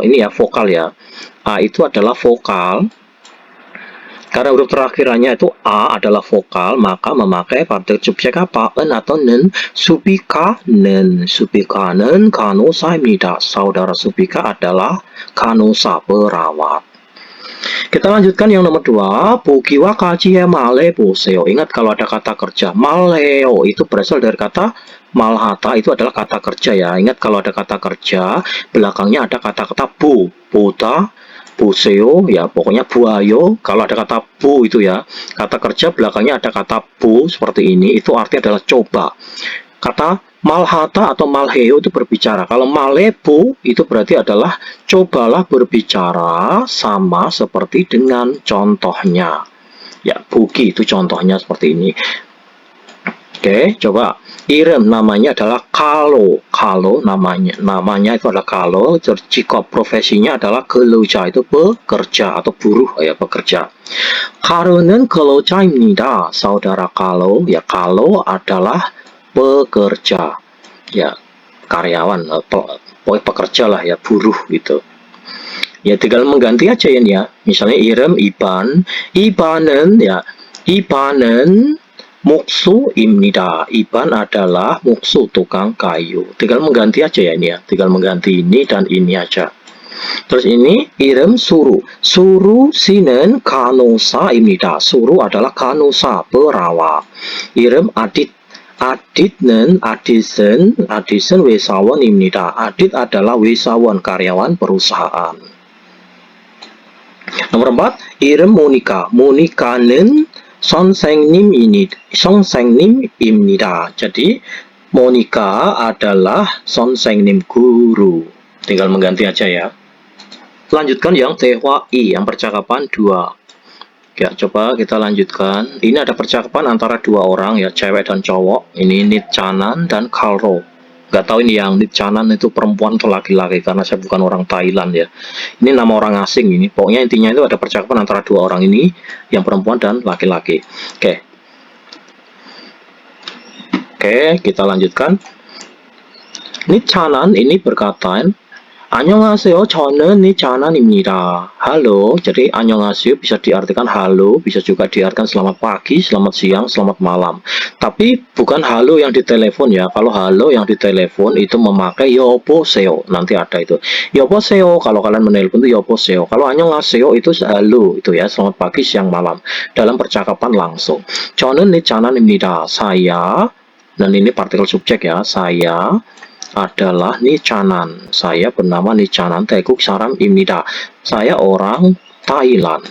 [SPEAKER 1] ini ya, vokal ya. A itu adalah vokal. Karena huruf terakhirannya itu A adalah vokal, maka memakai partikel subjek apa? En atau nen. Supikanen. Supikanen kanosa입니다. Saudara Supika adalah kanosa, perawat. Kita lanjutkan yang nomor 2. Bukiwa kajiye male poseo. Ingat kalau ada kata kerja. Maleo itu berasal dari kata malhata, itu adalah kata kerja ya. Ingat kalau ada kata kerja, belakangnya ada kata-kata bu, boda, buseo, ya, pokoknya buayo. Kalau ada kata bu itu ya, kata kerja belakangnya ada kata bu seperti ini, itu artinya adalah coba. Kata malhata atau malheo itu berbicara. Kalau malebu itu berarti adalah cobalah berbicara sama seperti dengan contohnya. Ya, buki itu contohnya seperti ini. Oke, coba. Irem namanya adalah Kalo. Kalo namanya itu adalah Kalo. Jika profesinya adalah keluja, itu bekerja atau buruh, ya, bekerja. Karo는 keluja입니다. Saudara Kalo, ya, Kalo adalah pekerja, ya, karyawan, pekerja lah ya, buruh gitu. Ya, tinggal mengganti aja ya. Misalnya Irem Iban, Ibanen, ya, Ibanen muksu입니다. Iban adalah muksu, tukang kayu. Tinggal mengganti aja ya ini ya. Tinggal mengganti ini dan ini aja. Terus ini Irem Suru. Suru sinen kanosa입니다. Suru adalah kanosa, perawat. Irem Adit. Aditnen, Adisen wesawan입니다. Adit adalah wesawan, karyawan perusahaan. Nomor 4, Irem Monika. Monikanen 선생님입니다. Jadi Monika adalah 선생님, guru. Tinggal mengganti aja ya. Lanjutkan yang TWI, yang percakapan 2. Ya, coba kita lanjutkan. Ini ada percakapan antara dua orang ya, cewek dan cowok. Ini Nitchanan dan Kalro. Gak tahu ini yang Nitchanan itu perempuan atau laki-laki, karena saya bukan orang Thailand ya. Ini nama orang asing ini. Pokoknya intinya itu ada percakapan antara dua orang ini, yang perempuan dan laki-laki. Oke, kita lanjutkan. Nitchanan ini berkata, 안녕하세요. 저는 니차난입니다. Halo. Jadi 안녕하세요 bisa diartikan halo, bisa juga diartikan selamat pagi, selamat siang, selamat malam. Tapi bukan halo yang di telepon ya. Kalau halo yang di telepon itu memakai 여보세요. Nanti ada itu. 여보세요 kalau kalian menelpon itu 여보세요. Kalau 안녕하세요 itu halo itu ya, selamat pagi, siang, malam. Dalam percakapan langsung. 저는 니차난입니다. Saya, dan ini partikel subjek ya, saya adalah Nichanan. Saya bernama Nichanan 태국 사람입니다. Saya orang Thailand.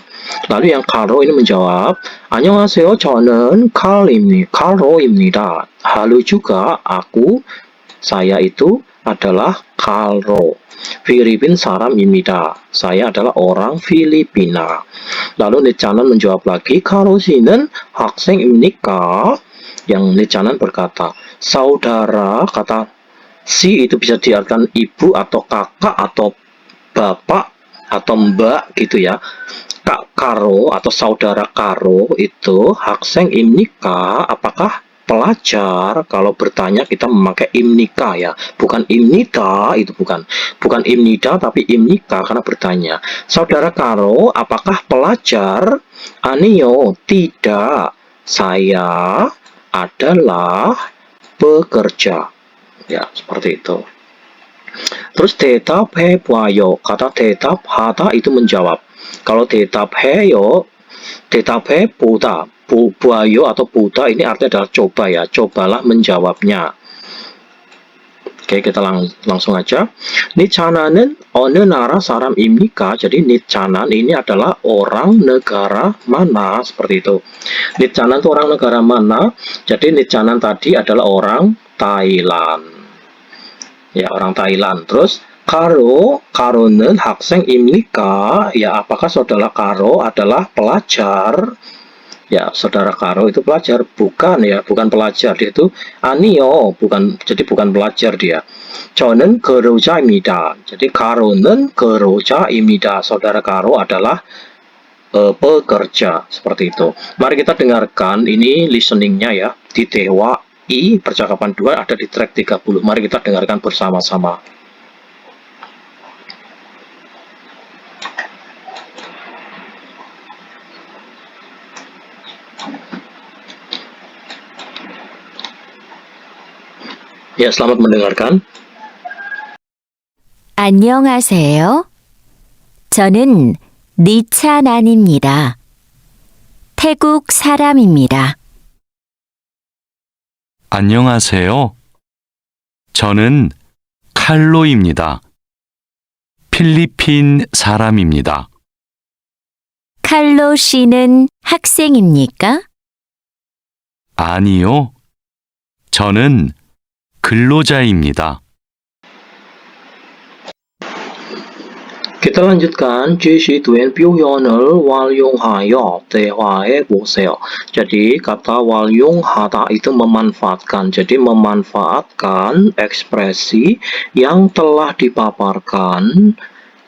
[SPEAKER 1] Lalu yang Karo ini menjawab, 안녕하세요. 저는 Karo입니다. Halo juga, saya itu adalah Karo. Filipin 사람입니다. Saya adalah orang Filipina. Lalu Nichanan menjawab lagi, Karo 씨는 학생입니까? Yang Nichanan berkata, saudara, kata Si itu bisa diartikan ibu atau kakak atau bapak atau mbak gitu ya. Kak Karo atau saudara Karo itu hakseng imnika, apakah pelajar? Kalau bertanya kita memakai imnika ya, bukan imnida, itu bukan imnida tapi imnika karena bertanya. Saudara Karo, apakah pelajar? Anio, tidak. Saya adalah pekerja. Ya, seperti itu. Terus tetap he puayo, kata tetap hata itu menjawab. Kalau tetap heyo, tetap he puta, puayo atau puta ini artinya adalah coba ya, cobalah menjawabnya. Oke, kita langsung aja. Nichananen one nara saram imnika. Jadi Nichanan ini adalah orang negara mana, seperti itu. Nichanan itu orang negara mana? Jadi Nichanan tadi adalah orang Thailand. Ya, orang Thailand. Terus Karonen hakseng imnika. Ya, apakah saudara Karo adalah pelajar? Ya, saudara Karo itu pelajar, bukan ya, bukan pelajar, dia itu anio, bukan, jadi bukan pelajar dia. 저는 거로자입니다. Jadi Karonen 거로자입니다. Saudara Karo adalah pekerja, seperti itu. Mari kita dengarkan ini listeningnya ya, di Dewa I percakapan 2 ada di track 30. Mari kita dengarkan bersama-sama. Ya, selamat mendengarkan.
[SPEAKER 3] 안녕하세요. 저는 니찬안입니다. 태국 사람입니다.
[SPEAKER 4] 안녕하세요. 저는 칼로입니다. 필리핀 사람입니다.
[SPEAKER 3] 칼로 씨는 학생입니까?
[SPEAKER 4] 아니요. 저는 근로자입니다.
[SPEAKER 1] Kita lanjutkan Jishi Duen Pyuhyon을 Walyonghayo Tehwae Boseo. Jadi kata Walyonghata itu memanfaatkan. Jadi memanfaatkan ekspresi yang telah dipaparkan.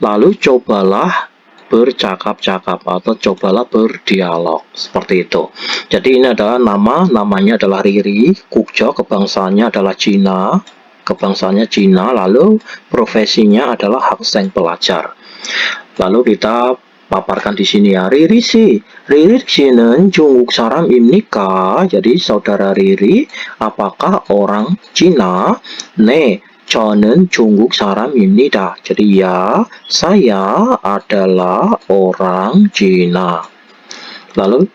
[SPEAKER 1] Lalu cobalah bercakap-cakap atau cobalah berdialog, seperti itu. Jadi ini adalah namanya adalah Riri, Kukjo, kebangsaannya adalah Cina, lalu profesinya adalah hakseng, pelajar. Lalu kita paparkan di sini ya, Riri 씨는 중국 사람입니까? Jadi saudara Riri, apakah orang Cina? 네, 저는 중국 사람입니다. Jadi ya, saya adalah orang Cina. Lalu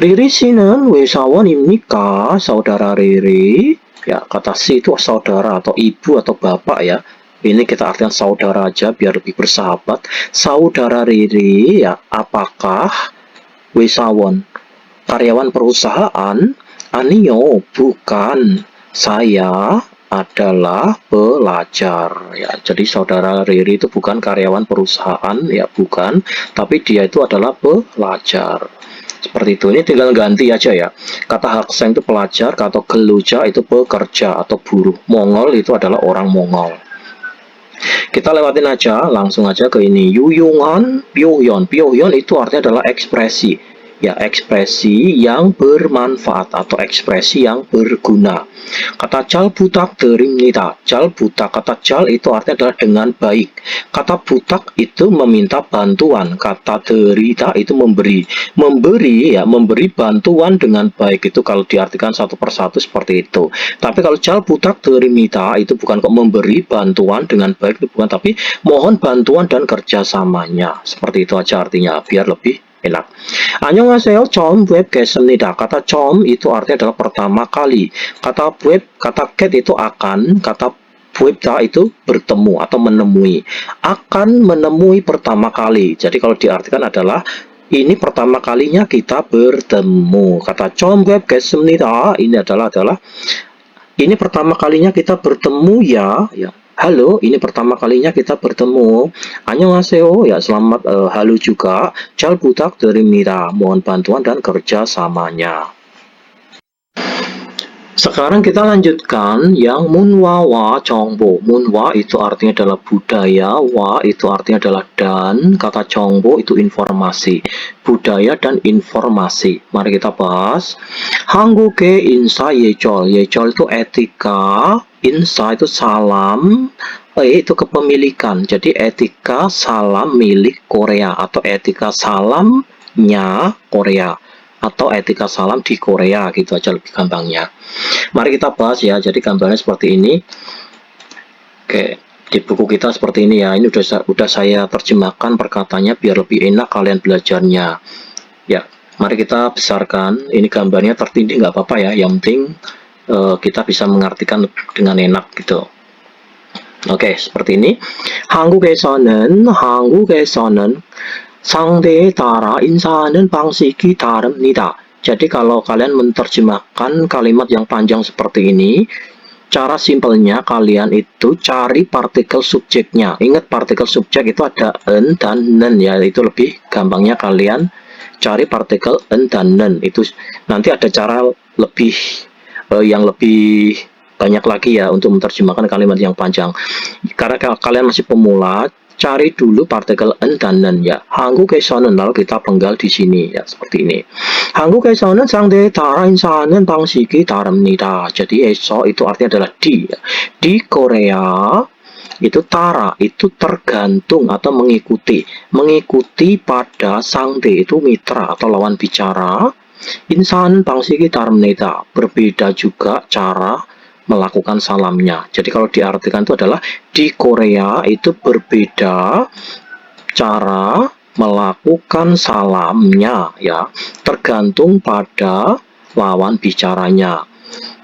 [SPEAKER 1] Riri 씨는 회사원입니까? Saudara Riri, ya kata si itu saudara atau ibu atau bapak ya. Ini kita artikan saudara aja biar lebih bersahabat. Saudara Riri ya, apakah Wesawon karyawan perusahaan? Anio, bukan. Saya adalah pelajar ya. Jadi saudara Riri itu bukan karyawan perusahaan ya, bukan, tapi dia itu adalah pelajar. Seperti itu. Ini tinggal ganti aja ya. Kata hakseng itu pelajar, kata geluja itu pekerja atau buruh. Mongol itu adalah orang Mongol. Kita lewatin aja, langsung aja ke ini. Yuyungan, Pyohyon itu artinya adalah ekspresi. Ya, ekspresi yang bermanfaat atau ekspresi yang berguna. Kata cal butak derimnida. Cal butak, kata cal itu artinya adalah dengan baik. Kata butak itu meminta bantuan. Kata derita itu memberi. Memberi bantuan dengan baik itu kalau diartikan satu persatu seperti itu. Tapi kalau cal butak derimnida itu bukan kok memberi bantuan dengan baik, itu bukan, tapi mohon bantuan dan kerjasamanya. Seperti itu aja artinya biar lebih enak. 안녕하세요. 처음 뵙겠습니다. Kata 처음 itu artinya adalah pertama kali. Kata get itu akan. Kata 뵙다 itu bertemu atau menemui. Akan menemui pertama kali. Jadi kalau diartikan adalah ini pertama kalinya kita bertemu. Kata 처음 뵙겠습니다 ini adalah ini pertama kalinya kita bertemu ya. Halo, ini pertama kalinya kita bertemu. 안녕하세요, ya selamat halo juga. 잘 부탁드립니다. Mohon bantuan dan kerjasamanya. Sekarang kita lanjutkan yang munwa wa jongbo. Munwa itu artinya adalah budaya, wa itu artinya adalah dan, kata jongbo itu informasi. Budaya dan informasi. Mari kita bahas. 한국의 인사 예절. 예절 itu etika, insa itu salam, itu kepemilikan. Jadi etika salam milik Korea atau etika salamnya Korea atau etika salam di Korea, gitu aja lebih gampangnya. Mari kita bahas ya. Jadi gambarnya seperti ini. Oke, di buku kita seperti ini ya. Ini udah saya terjemahkan perkataannya biar lebih enak kalian belajarnya. Ya, mari kita besarkan. Ini gambarnya tertindih nggak apa-apa ya. Yang penting kita bisa mengartikan dengan enak gitu. Oke, seperti ini. 한국에서는 상대에 따라 인사하는 방식이 다릅니다. Jadi kalau kalian menerjemahkan kalimat yang panjang seperti ini, cara simpelnya kalian itu cari partikel subjeknya. Ingat partikel subjek itu ada en dan nen ya, itu lebih gampangnya kalian cari partikel en dan nen. Itu nanti ada cara lebih yang lebih banyak lagi ya untuk menerjemahkan kalimat yang panjang. Karena kalian masih pemula, cari dulu partikel en dan nen ya. 한국에서는 lalu kita penggal di sini ya seperti ini. 한국에서는 상대에 따라 인사하는 방식이 다릅니다. Jadi eso itu artinya adalah di. Ya. Di Korea itu tara itu tergantung atau mengikuti. Mengikuti pada 상대 itu mitra atau lawan bicara. 인사하는 방식이 다릅니다. Berbeda juga cara melakukan salamnya. Jadi kalau diartikan itu adalah di Korea itu berbeda cara melakukan salamnya ya, tergantung pada lawan bicaranya.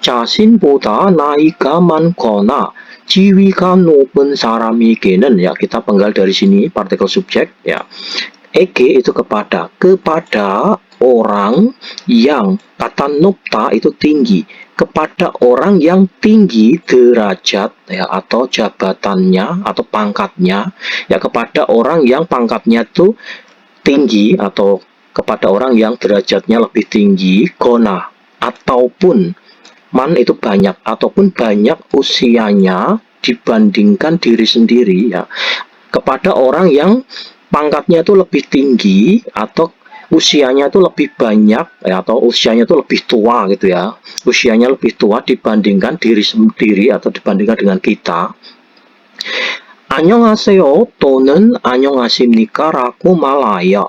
[SPEAKER 1] 자신보다 나이가 많거나 지위가 높은 사람에게는 ya, kita penggal dari sini partikel subjek ya. Ege itu kepada orang yang, kata nupta itu tinggi, kepada orang yang tinggi derajat ya atau jabatannya atau pangkatnya ya, kepada orang yang pangkatnya itu tinggi atau kepada orang yang derajatnya lebih tinggi, kona ataupun man itu banyak ataupun banyak usianya dibandingkan diri sendiri ya, kepada orang yang pangkatnya itu lebih tinggi atau usianya itu lebih banyak ya, atau usianya itu lebih tua gitu ya, usianya lebih tua dibandingkan diri sendiri atau dibandingkan dengan kita. 안녕하세요 또는 안녕하십니까 라고 말아요.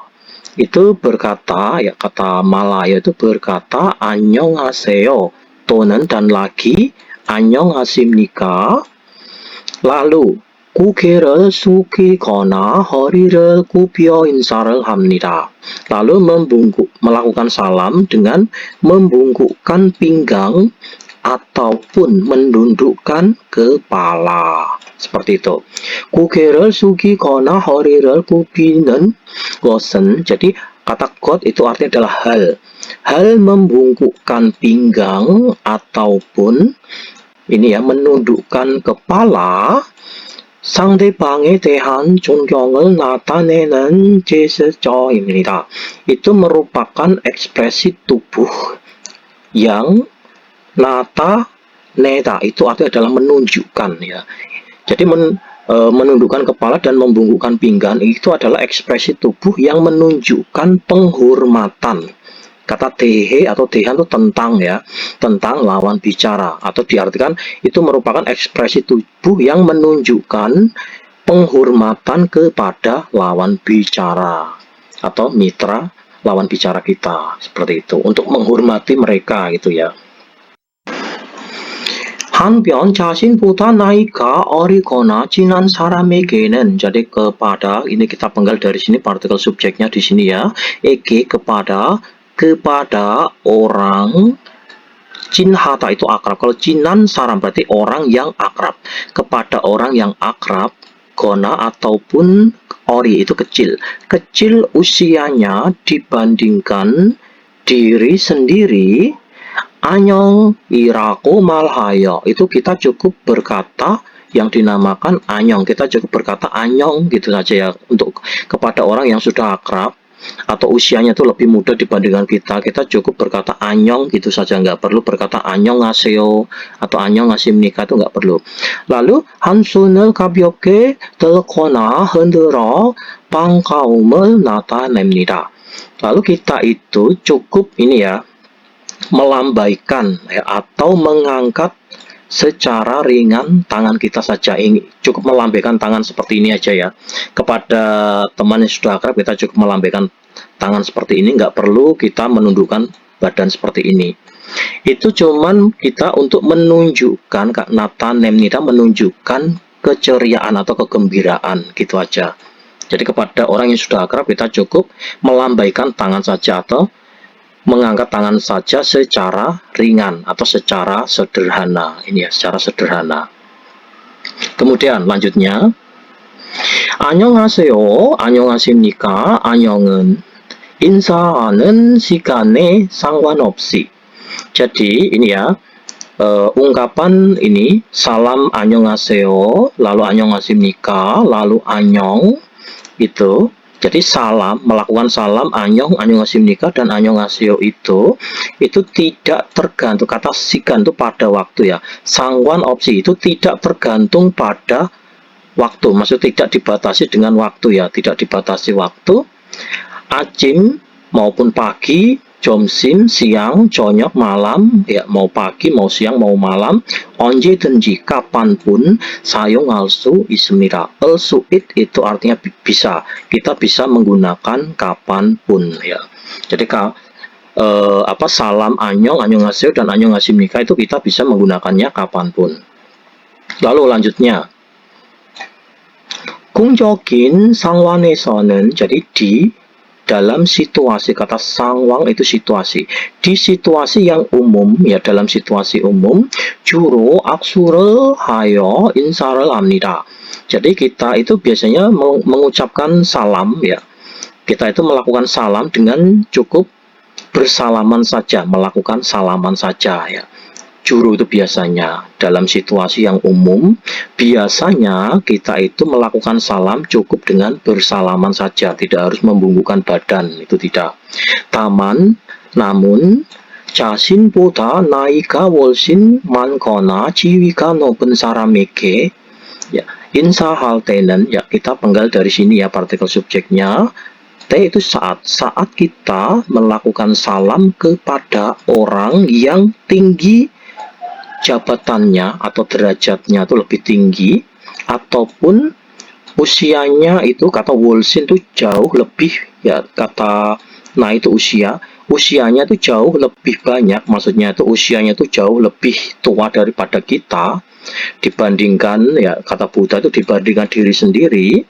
[SPEAKER 1] Itu berkata ya, kata malaya itu berkata 안녕하세요 또는 dan lagi 안녕하십니까, lalu 고개를 숙이거나 허리를 굽혀 인사를 합니다. Lalu melakukan salam dengan membungkukkan pinggang ataupun menundukkan kepala. Seperti itu. 고개를 숙이거나 허리를 굽히는 것은, jadi kata got itu artinya adalah hal. Hal membungkukkan pinggang ataupun ini ya, menundukkan kepala 상대방에 대한 존경을 나타내는 제스처입니다. Itu merupakan ekspresi tubuh yang nataneda itu artinya adalah menunjukkan ya. Jadi menundukkan kepala dan membungkukkan pinggang itu adalah ekspresi tubuh yang menunjukkan penghormatan. Kata dehe atau dehan itu tentang ya, tentang lawan bicara, atau diartikan itu merupakan ekspresi tubuh yang menunjukkan penghormatan kepada lawan bicara atau mitra lawan bicara kita, seperti itu, untuk menghormati mereka gitu ya. 한편 자신보다 나이가 어리거나 지난 사람에게는, jadi kepada, ini kita penggal dari sini partikel subjeknya di sini ya, ege kepada orang, cinhata itu akrab, kalau cinan saram berarti orang yang akrab, kepada orang yang akrab, gona ataupun ori itu kecil usianya dibandingkan diri sendiri, anyong iraku malhayo itu kita cukup berkata yang dinamakan anyong, kita cukup berkata anyong gitu saja ya, untuk kepada orang yang sudah akrab atau usianya itu lebih muda dibandingkan kita, kita cukup berkata anyong gitu saja, nggak perlu berkata annyeonghaseyo atau annyeonghasimnika, itu nggak perlu. Lalu 한손을 가볍게 들거나 흔들어 반가움을 나타냅니다. Lalu kita itu cukup ini ya, melambaikan ya, atau mengangkat secara ringan tangan kita saja. Ini cukup melambaikan tangan seperti ini aja ya. Kepada teman yang sudah akrab kita cukup melambaikan tangan seperti ini, nggak perlu kita menundukkan badan seperti ini. Itu cuman kita untuk menunjukkan, Kak Natanemnida, menunjukkan keceriaan atau kegembiraan gitu aja. Jadi kepada orang yang sudah akrab kita cukup melambaikan tangan saja atau mengangkat tangan saja secara ringan atau secara sederhana. Ini ya, secara sederhana. Kemudian lanjutnya, 안녕하세요, 안녕하십니까, 안녕은 인사하는 시간에 상관없이. Jadi ini ya, ungkapan ini salam 안녕하세요, lalu 안녕하십니까, lalu 안녕 itu. Jadi salam, melakukan salam anyong, annyeonghasimnika dan annyeonghaseyo itu tidak tergantung, kata sigan itu pada waktu ya. Sangwan opsi itu tidak tergantung pada waktu, maksud tidak dibatasi dengan waktu ya, tidak dibatasi waktu. Ajim maupun pagi, 점심, siang, 저녁, malam, ya mau pagi, mau siang, mau malam, 언제든지, kapanpun, 사용할 수 있습니다. Suit itu artinya bisa, kita bisa menggunakan kapanpun ya. Jadi salam anyong, annyeonghaseyo dan annyeonghasimnika itu kita bisa menggunakannya kapanpun. Lalu lanjutnya, 공적인 상황에서는, jadi di dalam situasi, kata sangwang itu situasi, di situasi yang umum ya, dalam situasi umum, 주로 악수를 하여 인사를 합니다. Jadi kita itu biasanya mengucapkan salam ya, kita itu melakukan salam dengan cukup bersalaman saja, melakukan salaman saja ya. Juru itu biasanya dalam situasi yang umum, biasanya kita itu melakukan salam cukup dengan bersalaman saja, tidak harus membungkukkan badan, itu tidak. Taman, namun 자신보다 나이가 훨씬 많거나 지위가 높은 사람에게 ya, 인사할 때는 ya, kita penggal dari sini ya partikel subjeknya. T itu saat kita melakukan salam kepada orang yang tinggi jabatannya atau derajatnya itu lebih tinggi, ataupun usianya itu, kata wolsin itu jauh lebih ya, kata nah itu usianya itu jauh lebih banyak, maksudnya itu usianya itu jauh lebih tua daripada kita dibandingkan ya, kata Buddha itu dibandingkan diri sendiri.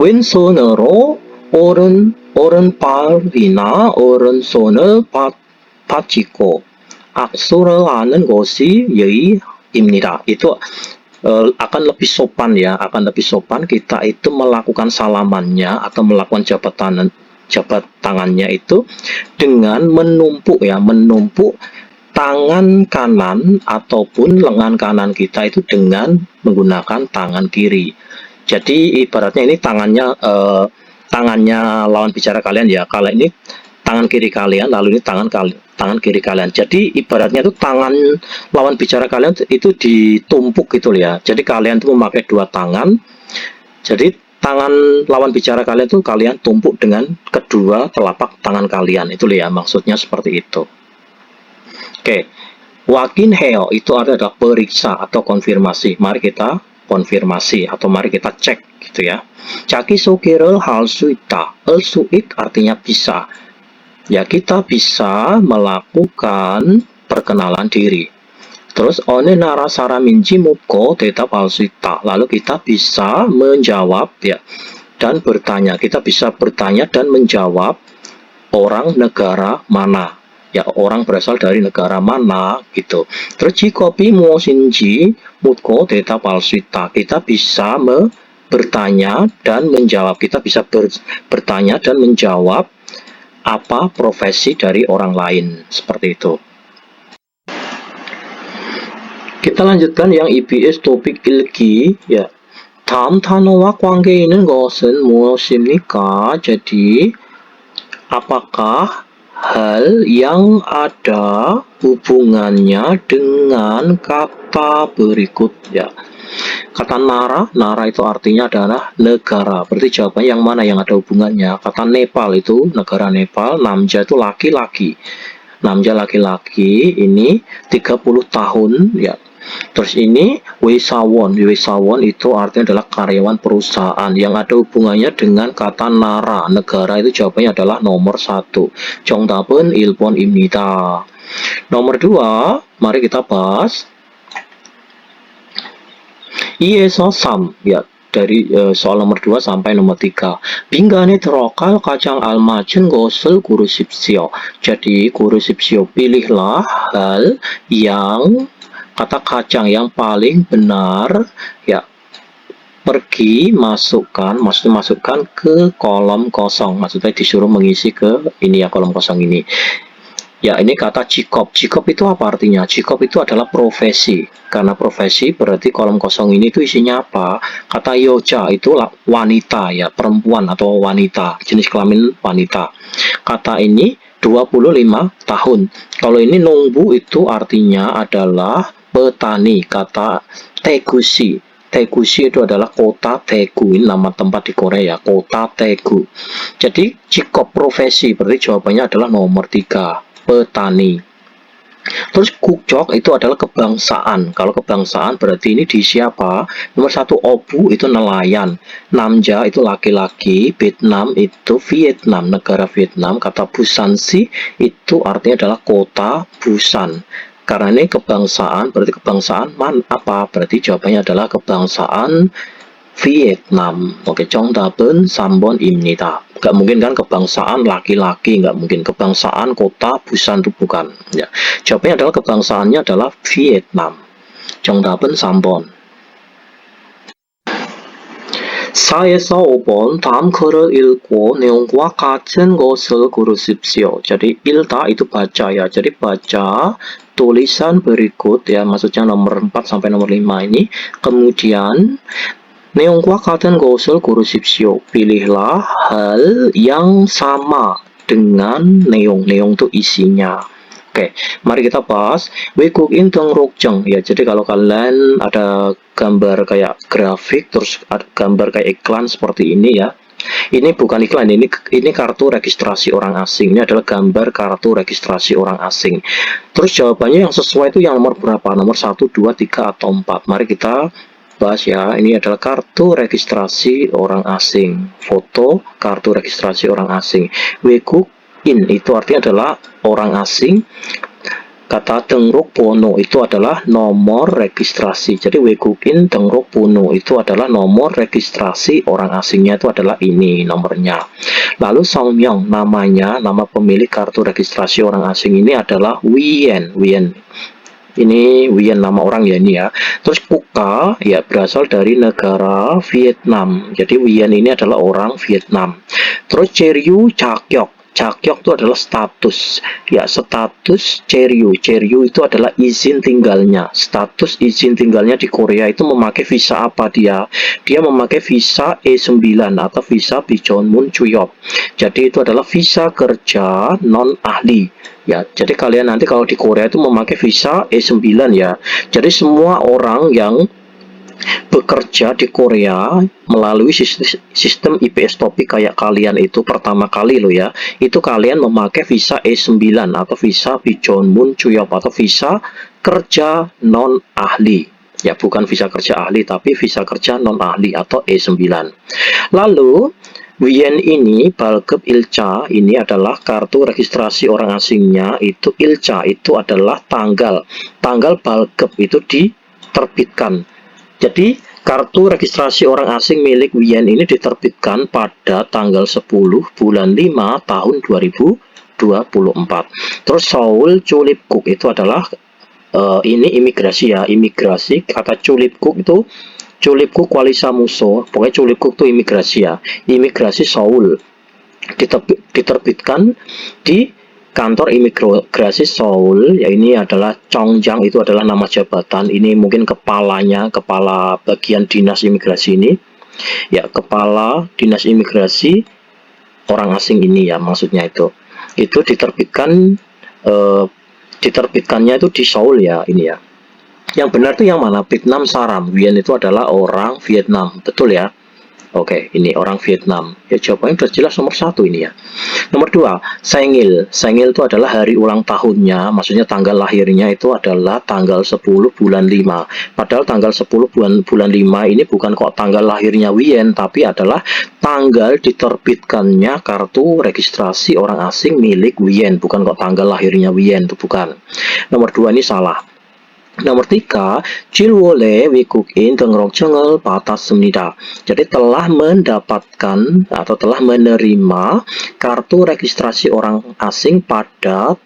[SPEAKER 1] 왼손으로 오른팔이나 오른손을 받치고 악수를 하는 것이 예의입니다. Itu akan lebih sopan ya, akan lebih sopan kita itu melakukan salamannya atau melakukan jabat tangannya itu dengan menumpuk ya, menumpuk tangan kanan ataupun lengan kanan kita itu dengan menggunakan tangan kiri. Jadi ibaratnya ini tangannya lawan bicara kalian ya, kalau ini tangan kiri kalian, lalu ini tangan kiri kalian. Jadi ibaratnya itu tangan lawan bicara kalian itu ditumpuk gitu ya. Jadi kalian itu memakai dua tangan. Jadi tangan lawan bicara kalian itu kalian tumpuk dengan kedua telapak tangan kalian. Itu ya, maksudnya seperti itu. Oke. Wakin heo itu adalah periksa atau konfirmasi. Mari kita konfirmasi atau mari kita cek gitu ya. 자기 소개를 할 수 있다. 수 있 artinya bisa. Ya, kita bisa melakukan perkenalan diri. Terus 어느 나라 사람인지 묻고 대답할 수 있다. Lalu kita bisa menjawab ya dan bertanya. Kita bisa bertanya dan menjawab orang negara mana. Ya, orang berasal dari negara mana gitu. Terus 직업이 무엇인지 묻고 대답할 수 있다. Kita bisa bertanya dan menjawab. Kita bisa bertanya dan menjawab apa profesi dari orang lain, seperti itu. Kita lanjutkan yang IBS topik ilgi ya. 다음 단어와 관계 있는 것은 무엇입니까? Jadi, apakah hal yang ada hubungannya dengan kata berikut? Ya. Kata nara itu artinya adalah negara. Berarti jawabannya yang mana yang ada hubungannya? Kata Nepal itu negara Nepal, namja itu laki-laki. Namja laki-laki ini 30 tahun ya. Terus ini Wisawon itu artinya adalah karyawan perusahaan yang ada hubungannya dengan kata nara, negara itu jawabannya adalah nomor 1. 정답은 1번입니다. Nomor 2, mari kita bahas 2에서 3 ya. Dari soal nomor 2 sampai nomor 3. 빈간에 들어갈 가장 알맞은 것을 고르십시오. Jadi 고르십시오, pilihlah hal yang kata kacang yang paling benar ya, pergi maksudnya masukkan ke kolom kosong, maksudnya disuruh mengisi ke ini ya, kolom kosong ini ya. Ini kata jikop itu apa artinya? Jikop itu adalah profesi, karena profesi berarti kolom kosong ini itu isinya apa? Kata yoja itu wanita ya, perempuan atau wanita, jenis kelamin wanita. Kata ini 25 tahun. Kalau ini nungbu itu artinya adalah petani. Kata Tegusi itu adalah kota Daegu, ini nama tempat di Korea, kota Daegu. Jadi jikop profesi berarti jawabannya adalah nomor 3, petani. Terus kukjok itu adalah kebangsaan. Kalau kebangsaan berarti ini di siapa? Nomor 1 obu itu nelayan, namja itu laki-laki, Vietnam itu Vietnam, negara Vietnam. Kata Busansi itu artinya adalah kota Busan. Karena ini kebangsaan, berarti kebangsaan apa? Berarti jawabannya adalah kebangsaan Vietnam. Oke, 정답은 3번입니다. Nggak mungkin kan kebangsaan laki-laki, nggak mungkin. Kebangsaan kota Busan itu bukan. Ya. Jawabannya adalah kebangsaannya adalah Vietnam. 정답은 3번. 4에서 5번 다음 글을 읽고 내용과 같은 것을 고르십시오. Jadi ilta itu baca ya. Jadi baca tulisan berikut ya, maksudnya nomor 4 sampai nomor 5 ini. Kemudian 내용과 같은 것을 고르십시오. Pilihlah hal yang sama dengan neong. Neong itu isinya. Oke, mari kita bahas 외국인 등록증 ya. Jadi kalau kalian ada gambar kayak grafik, terus ada gambar kayak iklan seperti ini ya. Ini bukan iklan, ini kartu registrasi orang asing. Ini adalah gambar kartu registrasi orang asing. Terus jawabannya yang sesuai itu yang nomor berapa? Nomor 1, 2, 3, atau 4. Mari kita bahas ya. Ini adalah kartu registrasi orang asing. Foto kartu registrasi orang asing. 외국인 itu artinya adalah orang asing. Kata 등록번호 itu adalah nomor registrasi. Jadi 외국인 등록번호 itu adalah nomor registrasi orang asingnya, itu adalah ini nomornya. Lalu 성명 namanya, nama pemilik kartu registrasi orang asing ini adalah Wien. Ini Wien nama orang ya ini ya. Terus Kuka ya berasal dari negara Vietnam. Jadi Wien ini adalah orang Vietnam. Terus Cheryu Chakyok itu adalah status ya, status Cheryu itu adalah izin tinggalnya. Status izin tinggalnya di Korea itu memakai visa apa dia memakai visa E9 atau visa Bichonmun Chuyop. Jadi itu adalah visa kerja non ahli ya. Jadi kalian nanti kalau di Korea itu memakai visa E9 ya. Jadi semua orang yang bekerja di Korea melalui sistem IPS topik kayak kalian itu pertama kali loh ya, itu kalian memakai visa E9 atau visa Bichonmun Chuyop atau visa kerja non ahli ya, bukan visa kerja ahli tapi visa kerja non ahli atau E9. Lalu Wien ini Balkep Ilca ini adalah kartu registrasi orang asingnya, itu Ilca itu adalah tanggal Balkep itu diterbitkan. Jadi kartu registrasi orang asing milik Wien ini diterbitkan pada tanggal 10 bulan 5 tahun 2024. Terus Seoul Chulipkuk itu adalah ini imigrasi ya, imigrasi. Kata Chulipkuk itu Chulipkuk Kwalisamuso, pokoknya Chulipkuk itu imigrasi ya, imigrasi Seoul diterbitkan di kantor imigrasi Seoul, ya ini adalah Chongjang, itu adalah nama jabatan. Ini mungkin kepalanya, kepala bagian dinas imigrasi ini. Ya, kepala dinas imigrasi orang asing ini ya, maksudnya itu. Itu diterbitkannya itu di Seoul ya, ini ya. Yang benar itu yang mana? Vietnam Saram. Wien itu adalah orang Vietnam, betul ya? Oke, ini orang Vietnam. Ya, jawabannya sudah jelas nomor 1 ini ya. Nomor 2, Sengil. Sengil itu adalah hari ulang tahunnya, maksudnya tanggal lahirnya itu adalah tanggal 10 bulan 5. Padahal tanggal 10 bulan 5 ini bukan kok tanggal lahirnya Wien, tapi adalah tanggal diterbitkannya kartu registrasi orang asing milik Wien, bukan kok tanggal lahirnya Wien, itu bukan. Nomor 2 ini salah. Nomor 3, Chilwole Wikukin Tengrok Cengel Patas Semnida. Jadi telah mendapatkan atau telah menerima kartu registrasi orang asing pada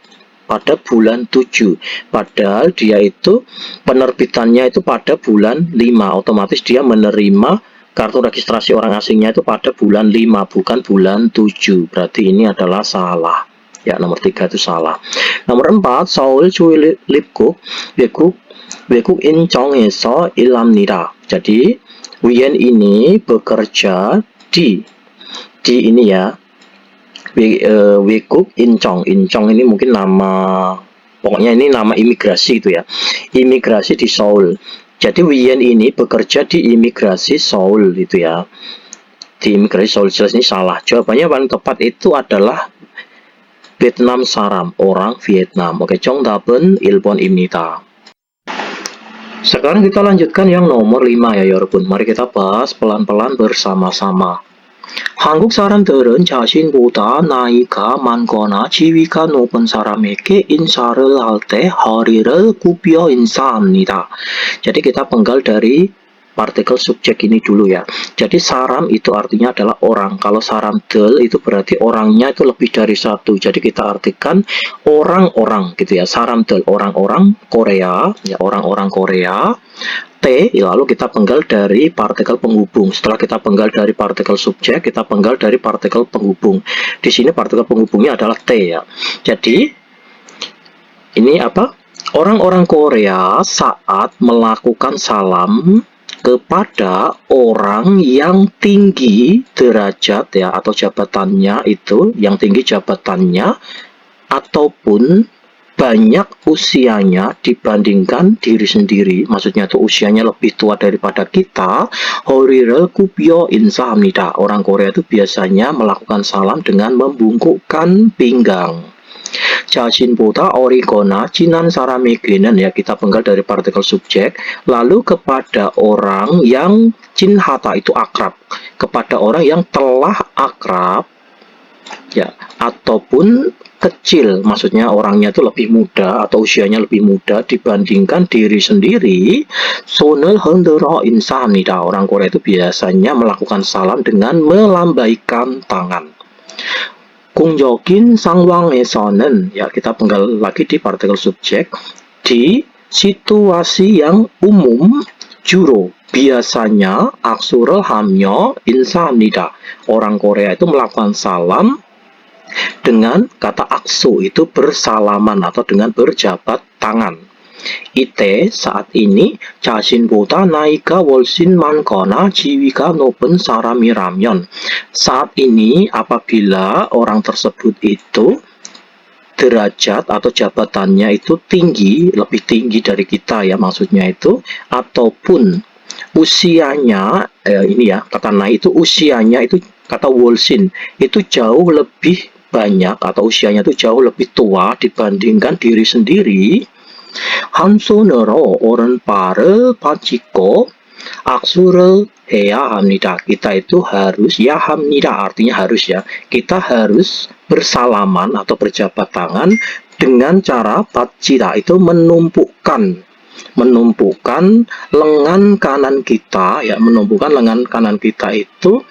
[SPEAKER 1] bulan 7. Padahal dia itu penerbitannya itu pada bulan 5. Otomatis dia menerima kartu registrasi orang asingnya itu pada bulan 5, bukan bulan 7. Berarti ini adalah salah. Ya, nomor 3 itu salah. Nomor 4, Seoul Chui Lipkuk Wekuk Incheong에서 일합니다. Jadi Wien ini bekerja di ini ya. Wekuk Incheong. Incheong ini mungkin nama, pokoknya ini nama imigrasi itu ya. Imigrasi di Seoul. Jadi Wien ini bekerja di imigrasi Seoul itu ya. Di imigrasi Seoul, jelas ini salah. Jawabannya paling tepat itu adalah Vietnam Saram, orang Vietnam. Oke, 정답은 1번입니다. Sekarang kita lanjutkan yang nomor 5 ya 여러분. Mari kita bahas pelan-pelan bersama-sama. 한국 사람들은 자신보다 나이가 많거나 지위가 높은 사람에게 인사를 할 때 허리를 굽혀 인사합니다. Jadi kita penggal dari partikel subjek ini dulu ya. Jadi saram itu artinya adalah orang. Kalau saram del itu berarti orangnya itu lebih dari 1. Jadi kita artikan orang-orang gitu ya. Saram del orang-orang Korea, ya orang-orang Korea. T lalu kita penggal dari partikel penghubung. Setelah kita penggal dari partikel subjek, kita penggal dari partikel penghubung. Di sini partikel penghubungnya adalah T ya. Jadi ini apa? Orang-orang Korea saat melakukan salam kepada orang yang tinggi derajat ya atau jabatannya itu, yang tinggi jabatannya ataupun banyak usianya dibandingkan diri sendiri, maksudnya itu usianya lebih tua daripada kita. Hori를 굽혀 인사합니다. Orang Korea itu biasanya melakukan salam dengan membungkukkan pinggang. 자신보다 어리거나 친한 사람에게는 ya kita penggal dari partikel subjek, lalu kepada orang yang cinhata itu akrab, kepada orang yang telah akrab ya ataupun kecil, maksudnya orangnya itu lebih muda atau usianya lebih muda dibandingkan diri sendiri. 손을 흔들어 인사합니다. Orang Korea itu biasanya melakukan salam dengan melambaikan tangan. 공적인 상황에서는 ya kita penggal lagi di partikel subjek, di situasi yang umum 주로 biasanya 악수를 하며 인사합니다. Orang Korea itu melakukan salam dengan kata aksu, itu bersalaman atau dengan berjabat tangan. 이때 saat ini 자신보다 나이가 훨씬 많거나 지위가 높은 사람이라면, saat ini apabila orang tersebut itu derajat atau jabatannya itu tinggi, lebih tinggi dari kita ya maksudnya itu, ataupun usianya ini ya kata naik itu usianya itu kata 월신 itu jauh lebih banyak atau usianya itu jauh lebih tua dibandingkan diri sendiri. 한 손으로 오른발을 받치고 악수를 해야 합니다. Kita itu harus ya 합니다 artinya harus ya. Kita harus bersalaman atau berjabat tangan dengan cara 받치다 itu menumpukan lengan kanan kita ya, menumpukan lengan kanan kita itu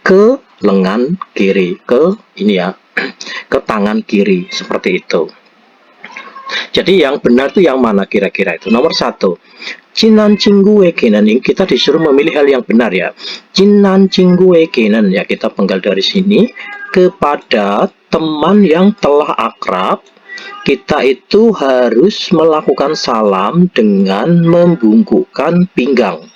[SPEAKER 1] ke lengan kiri, ke ini ya, ke tangan kiri seperti itu. Jadi yang benar itu yang mana kira-kira itu? Nomor 1. Jinan 친구에게는, kita disuruh memilih hal yang benar ya. Jinan 친구에게는, ya kita penggal dari sini, kepada teman yang telah akrab kita itu harus melakukan salam dengan membungkukkan pinggang.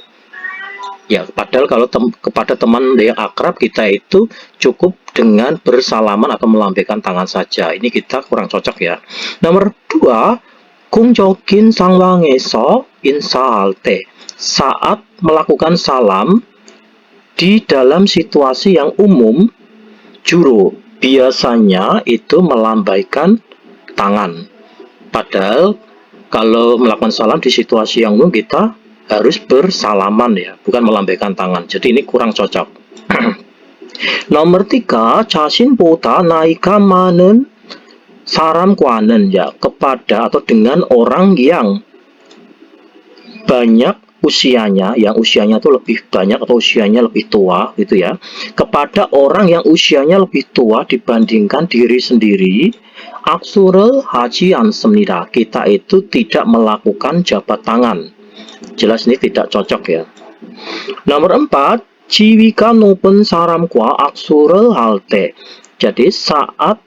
[SPEAKER 1] Ya, padahal kalau kepada teman yang akrab kita itu cukup dengan bersalaman atau melambaikan tangan saja. Ini kita kurang cocok ya. Nomor 2, 공적인 상황에서 인사할 때, saat melakukan salam di dalam situasi yang umum, juru biasanya itu melambaikan tangan. Padahal kalau melakukan salam di situasi yang umum kita harus bersalaman ya, bukan melambaikan tangan. Jadi ini kurang cocok. Nomor 3, 자신보다 나이가 많은 사람과는, ya kepada atau dengan orang yang banyak usianya, yang usianya itu lebih banyak atau usianya lebih tua gitu ya. Kepada orang yang usianya lebih tua dibandingkan diri sendiri, 악수를 하지 않습니다. Kita itu tidak melakukan jabat tangan. Jelas ini tidak cocok ya. Nomor 4, 지위가 높은 사람과 악수를 할 때. Jadi saat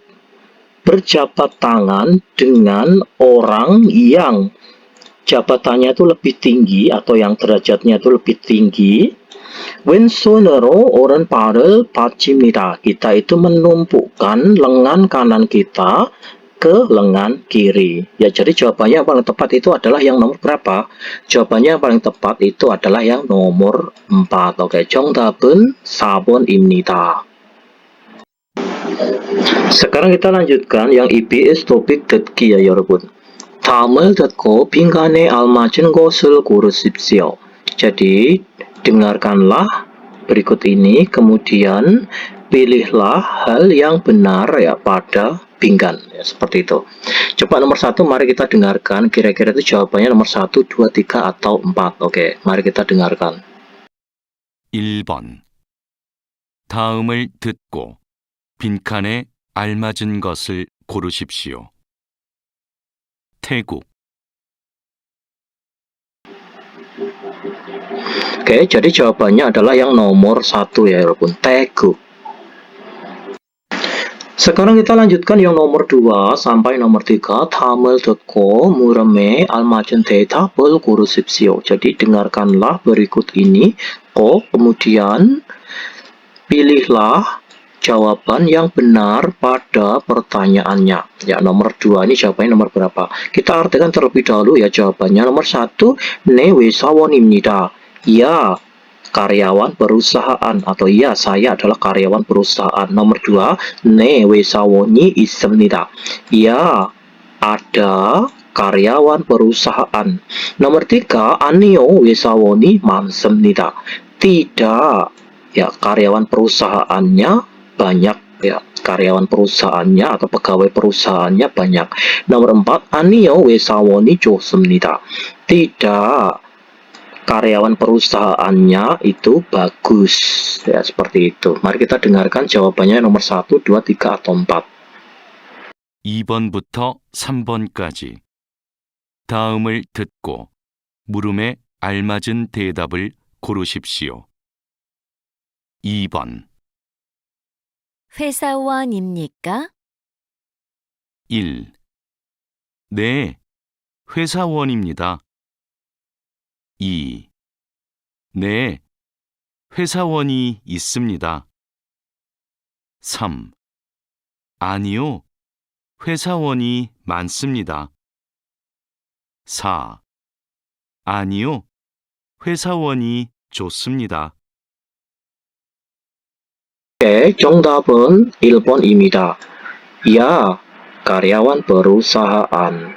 [SPEAKER 1] berjabat tangan dengan orang yang jabatannya itu lebih tinggi atau yang derajatnya itu lebih tinggi, 왼손으로 오른발을 받칩니다. Kita itu menumpukan lengan kanan kita ke lengan kiri. Ya, jadi jawabannya yang paling tepat itu adalah yang nomor berapa? Jawabannya yang paling tepat itu adalah yang nomor 4. Oke, 정답은 4번입니다. Sekarang kita lanjutkan yang EBS topik 듣기 ya 여러분. 다음을 듣고 빈칸에 알맞은 것을 고르십시오. Jadi dengarkanlah berikut ini, kemudian pilihlah hal yang benar ya pada pinggan ya, seperti itu. Coba nomor 1, mari kita dengarkan kira-kira itu jawabannya nomor 1, 2, 3 atau 4. Oke, mari kita dengarkan.
[SPEAKER 4] 1번. 다음을 듣고 빈칸에 알맞은 것을 고르십시오. 태국.
[SPEAKER 1] Oke, jadi jawabannya adalah yang nomor 1 ya walaupun 태국. Sekarang kita lanjutkan yang nomor 2 sampai nomor 3. 다음을 듣고 물음에 알맞은 대답을 고르십시오. Jadi dengarkanlah berikut ini, kemudian pilihlah jawaban yang benar pada pertanyaannya. Ya, nomor 2 ini jawabannya nomor berapa? Kita artikan terlebih dahulu ya jawabannya. Nomor 1, 네 회사원입니다. Ya, karyawan perusahaan, atau ya, saya adalah karyawan perusahaan. Nomor 2, 네 회사원이 있습니다. Ya, ada karyawan perusahaan. Nomor 3, 아니요 회사원이 많습니다. Tidak, ya karyawan perusahaannya banyak ya, karyawan perusahaannya atau pegawai perusahaannya banyak. Nomor 4, 아니요 회사원이 좋습니다. Tidak, karyawan perusahaannya itu bagus ya, seperti itu. Mari kita dengarkan jawabannya nomor 1, 2, 3 atau 4.
[SPEAKER 4] 2번부터 3번까지. 다음을 듣고 물음에 알맞은 대답을 고르십시오. 2번.
[SPEAKER 3] 회사원입니까?
[SPEAKER 4] 1. 네, 회사원입니다. 2. 네, 회사원이 있습니다. 3. 아니요, 회사원이 많습니다. 4. 아니요, 회사원이 좋습니다.
[SPEAKER 1] Oke, 정답은 1번입니다. Ya, karyawan perusahaan.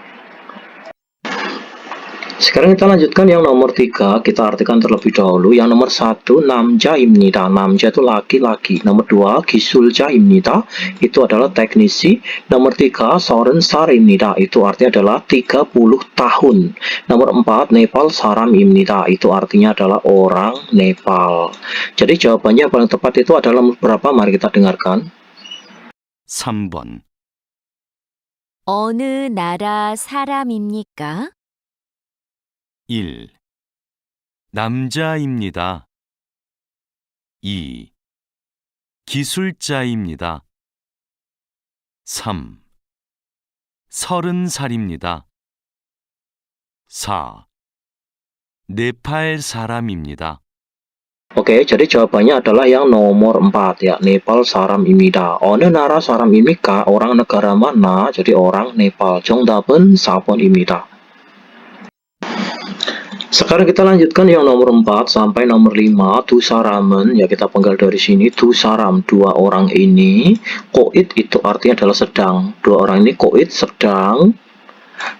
[SPEAKER 1] Sekarang kita lanjutkan yang nomor 3. Kita artikan terlebih dahulu. Yang nomor 1, 남자입니다. 남자 itu laki-laki. Nomor 2, 기술자입니다. Itu adalah teknisi. Nomor 3, 30살입니다. Itu artinya adalah 30 tahun. Nomor 4, 네팔 사람입니다. Itu artinya adalah orang Nepal. Jadi jawabannya yang paling tepat itu adalah nomor berapa? Mari kita dengarkan.
[SPEAKER 4] 3번.
[SPEAKER 3] 어느 나라 사람입니까?
[SPEAKER 4] 1. 남자입니다. 2. 기술자입니다. 3. 30살입니다. 4. 네팔 사람입니다.
[SPEAKER 1] Oke, jadi jawabannya adalah yang nomor 4 ya, Nepal 사람입니다. 어느 나라 사람입니까? Orang negara mana? Jadi orang Nepal. 정답은 4번입니다. Sekarang kita lanjutkan yang nomor 4 sampai nomor 5, 두 사람은, ya kita penggal dari sini, 두 사람, dua orang ini, koit itu artinya adalah sedang, dua orang ini koit sedang,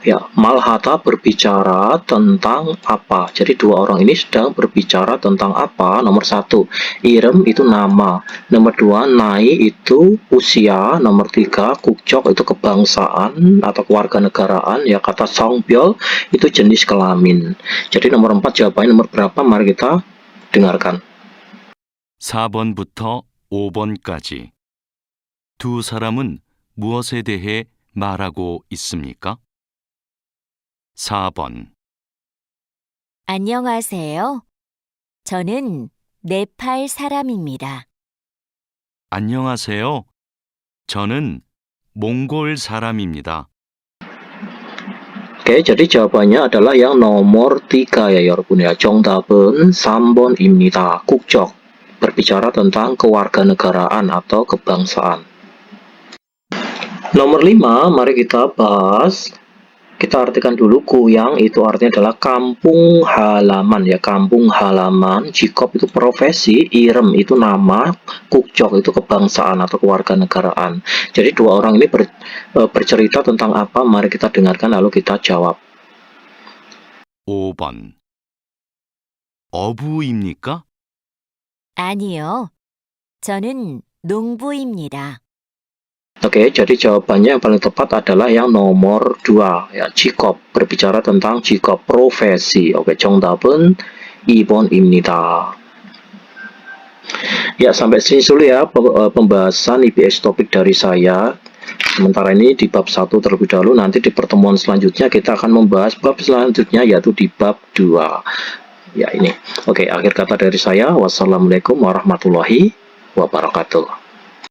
[SPEAKER 1] ya, malhata berbicara tentang apa. Jadi dua orang ini sedang berbicara tentang apa. Nomor 1, irem itu nama. Nomor 2, nai itu usia. Nomor 3, kukjok itu kebangsaan atau kewarganegaraan. Ya, kata songbyol itu jenis kelamin. Jadi nomor 4 jawabannya nomor berapa? Mari kita dengarkan.
[SPEAKER 4] 4번부터 5번까지. 두 사람은 무엇에 대해 말하고 있습니까? 4번.
[SPEAKER 3] 안녕하세요. 저는 네팔 사람입니다.
[SPEAKER 4] 안녕하세요. 저는 몽골 사람입니다.
[SPEAKER 1] Oke, jadi jawabannya adalah yang nomor 3 ya, 여러분 ya. 정답은 3번입니다. 국적, berbicara tentang kewarganegaraan atau kebangsaan. Nomor 5, mari kita bahas. Kita artikan dulu, kuyang itu artinya adalah kampung halaman ya, kampung halaman. Jikop itu profesi, irem itu nama, kukjok itu kebangsaan atau kewarganegaraan. Jadi dua orang ini bercerita tentang apa? Mari kita dengarkan lalu kita jawab.
[SPEAKER 4] 5번. 어부입니까?
[SPEAKER 3] 아니요. 저는 농부입니다.
[SPEAKER 1] Oke, jadi jawabannya yang paling tepat adalah yang nomor 2 ya, jikop, berbicara tentang jikop profesi. Oke, 정답은 2번입니다. Ya, sampai sini dulu ya pembahasan IPS topik dari saya. Sementara ini di bab 1 terlebih dahulu, nanti di pertemuan selanjutnya kita akan membahas bab selanjutnya yaitu di bab 2. Ya, ini. Oke, akhir kata dari saya, wassalamualaikum warahmatullahi wabarakatuh.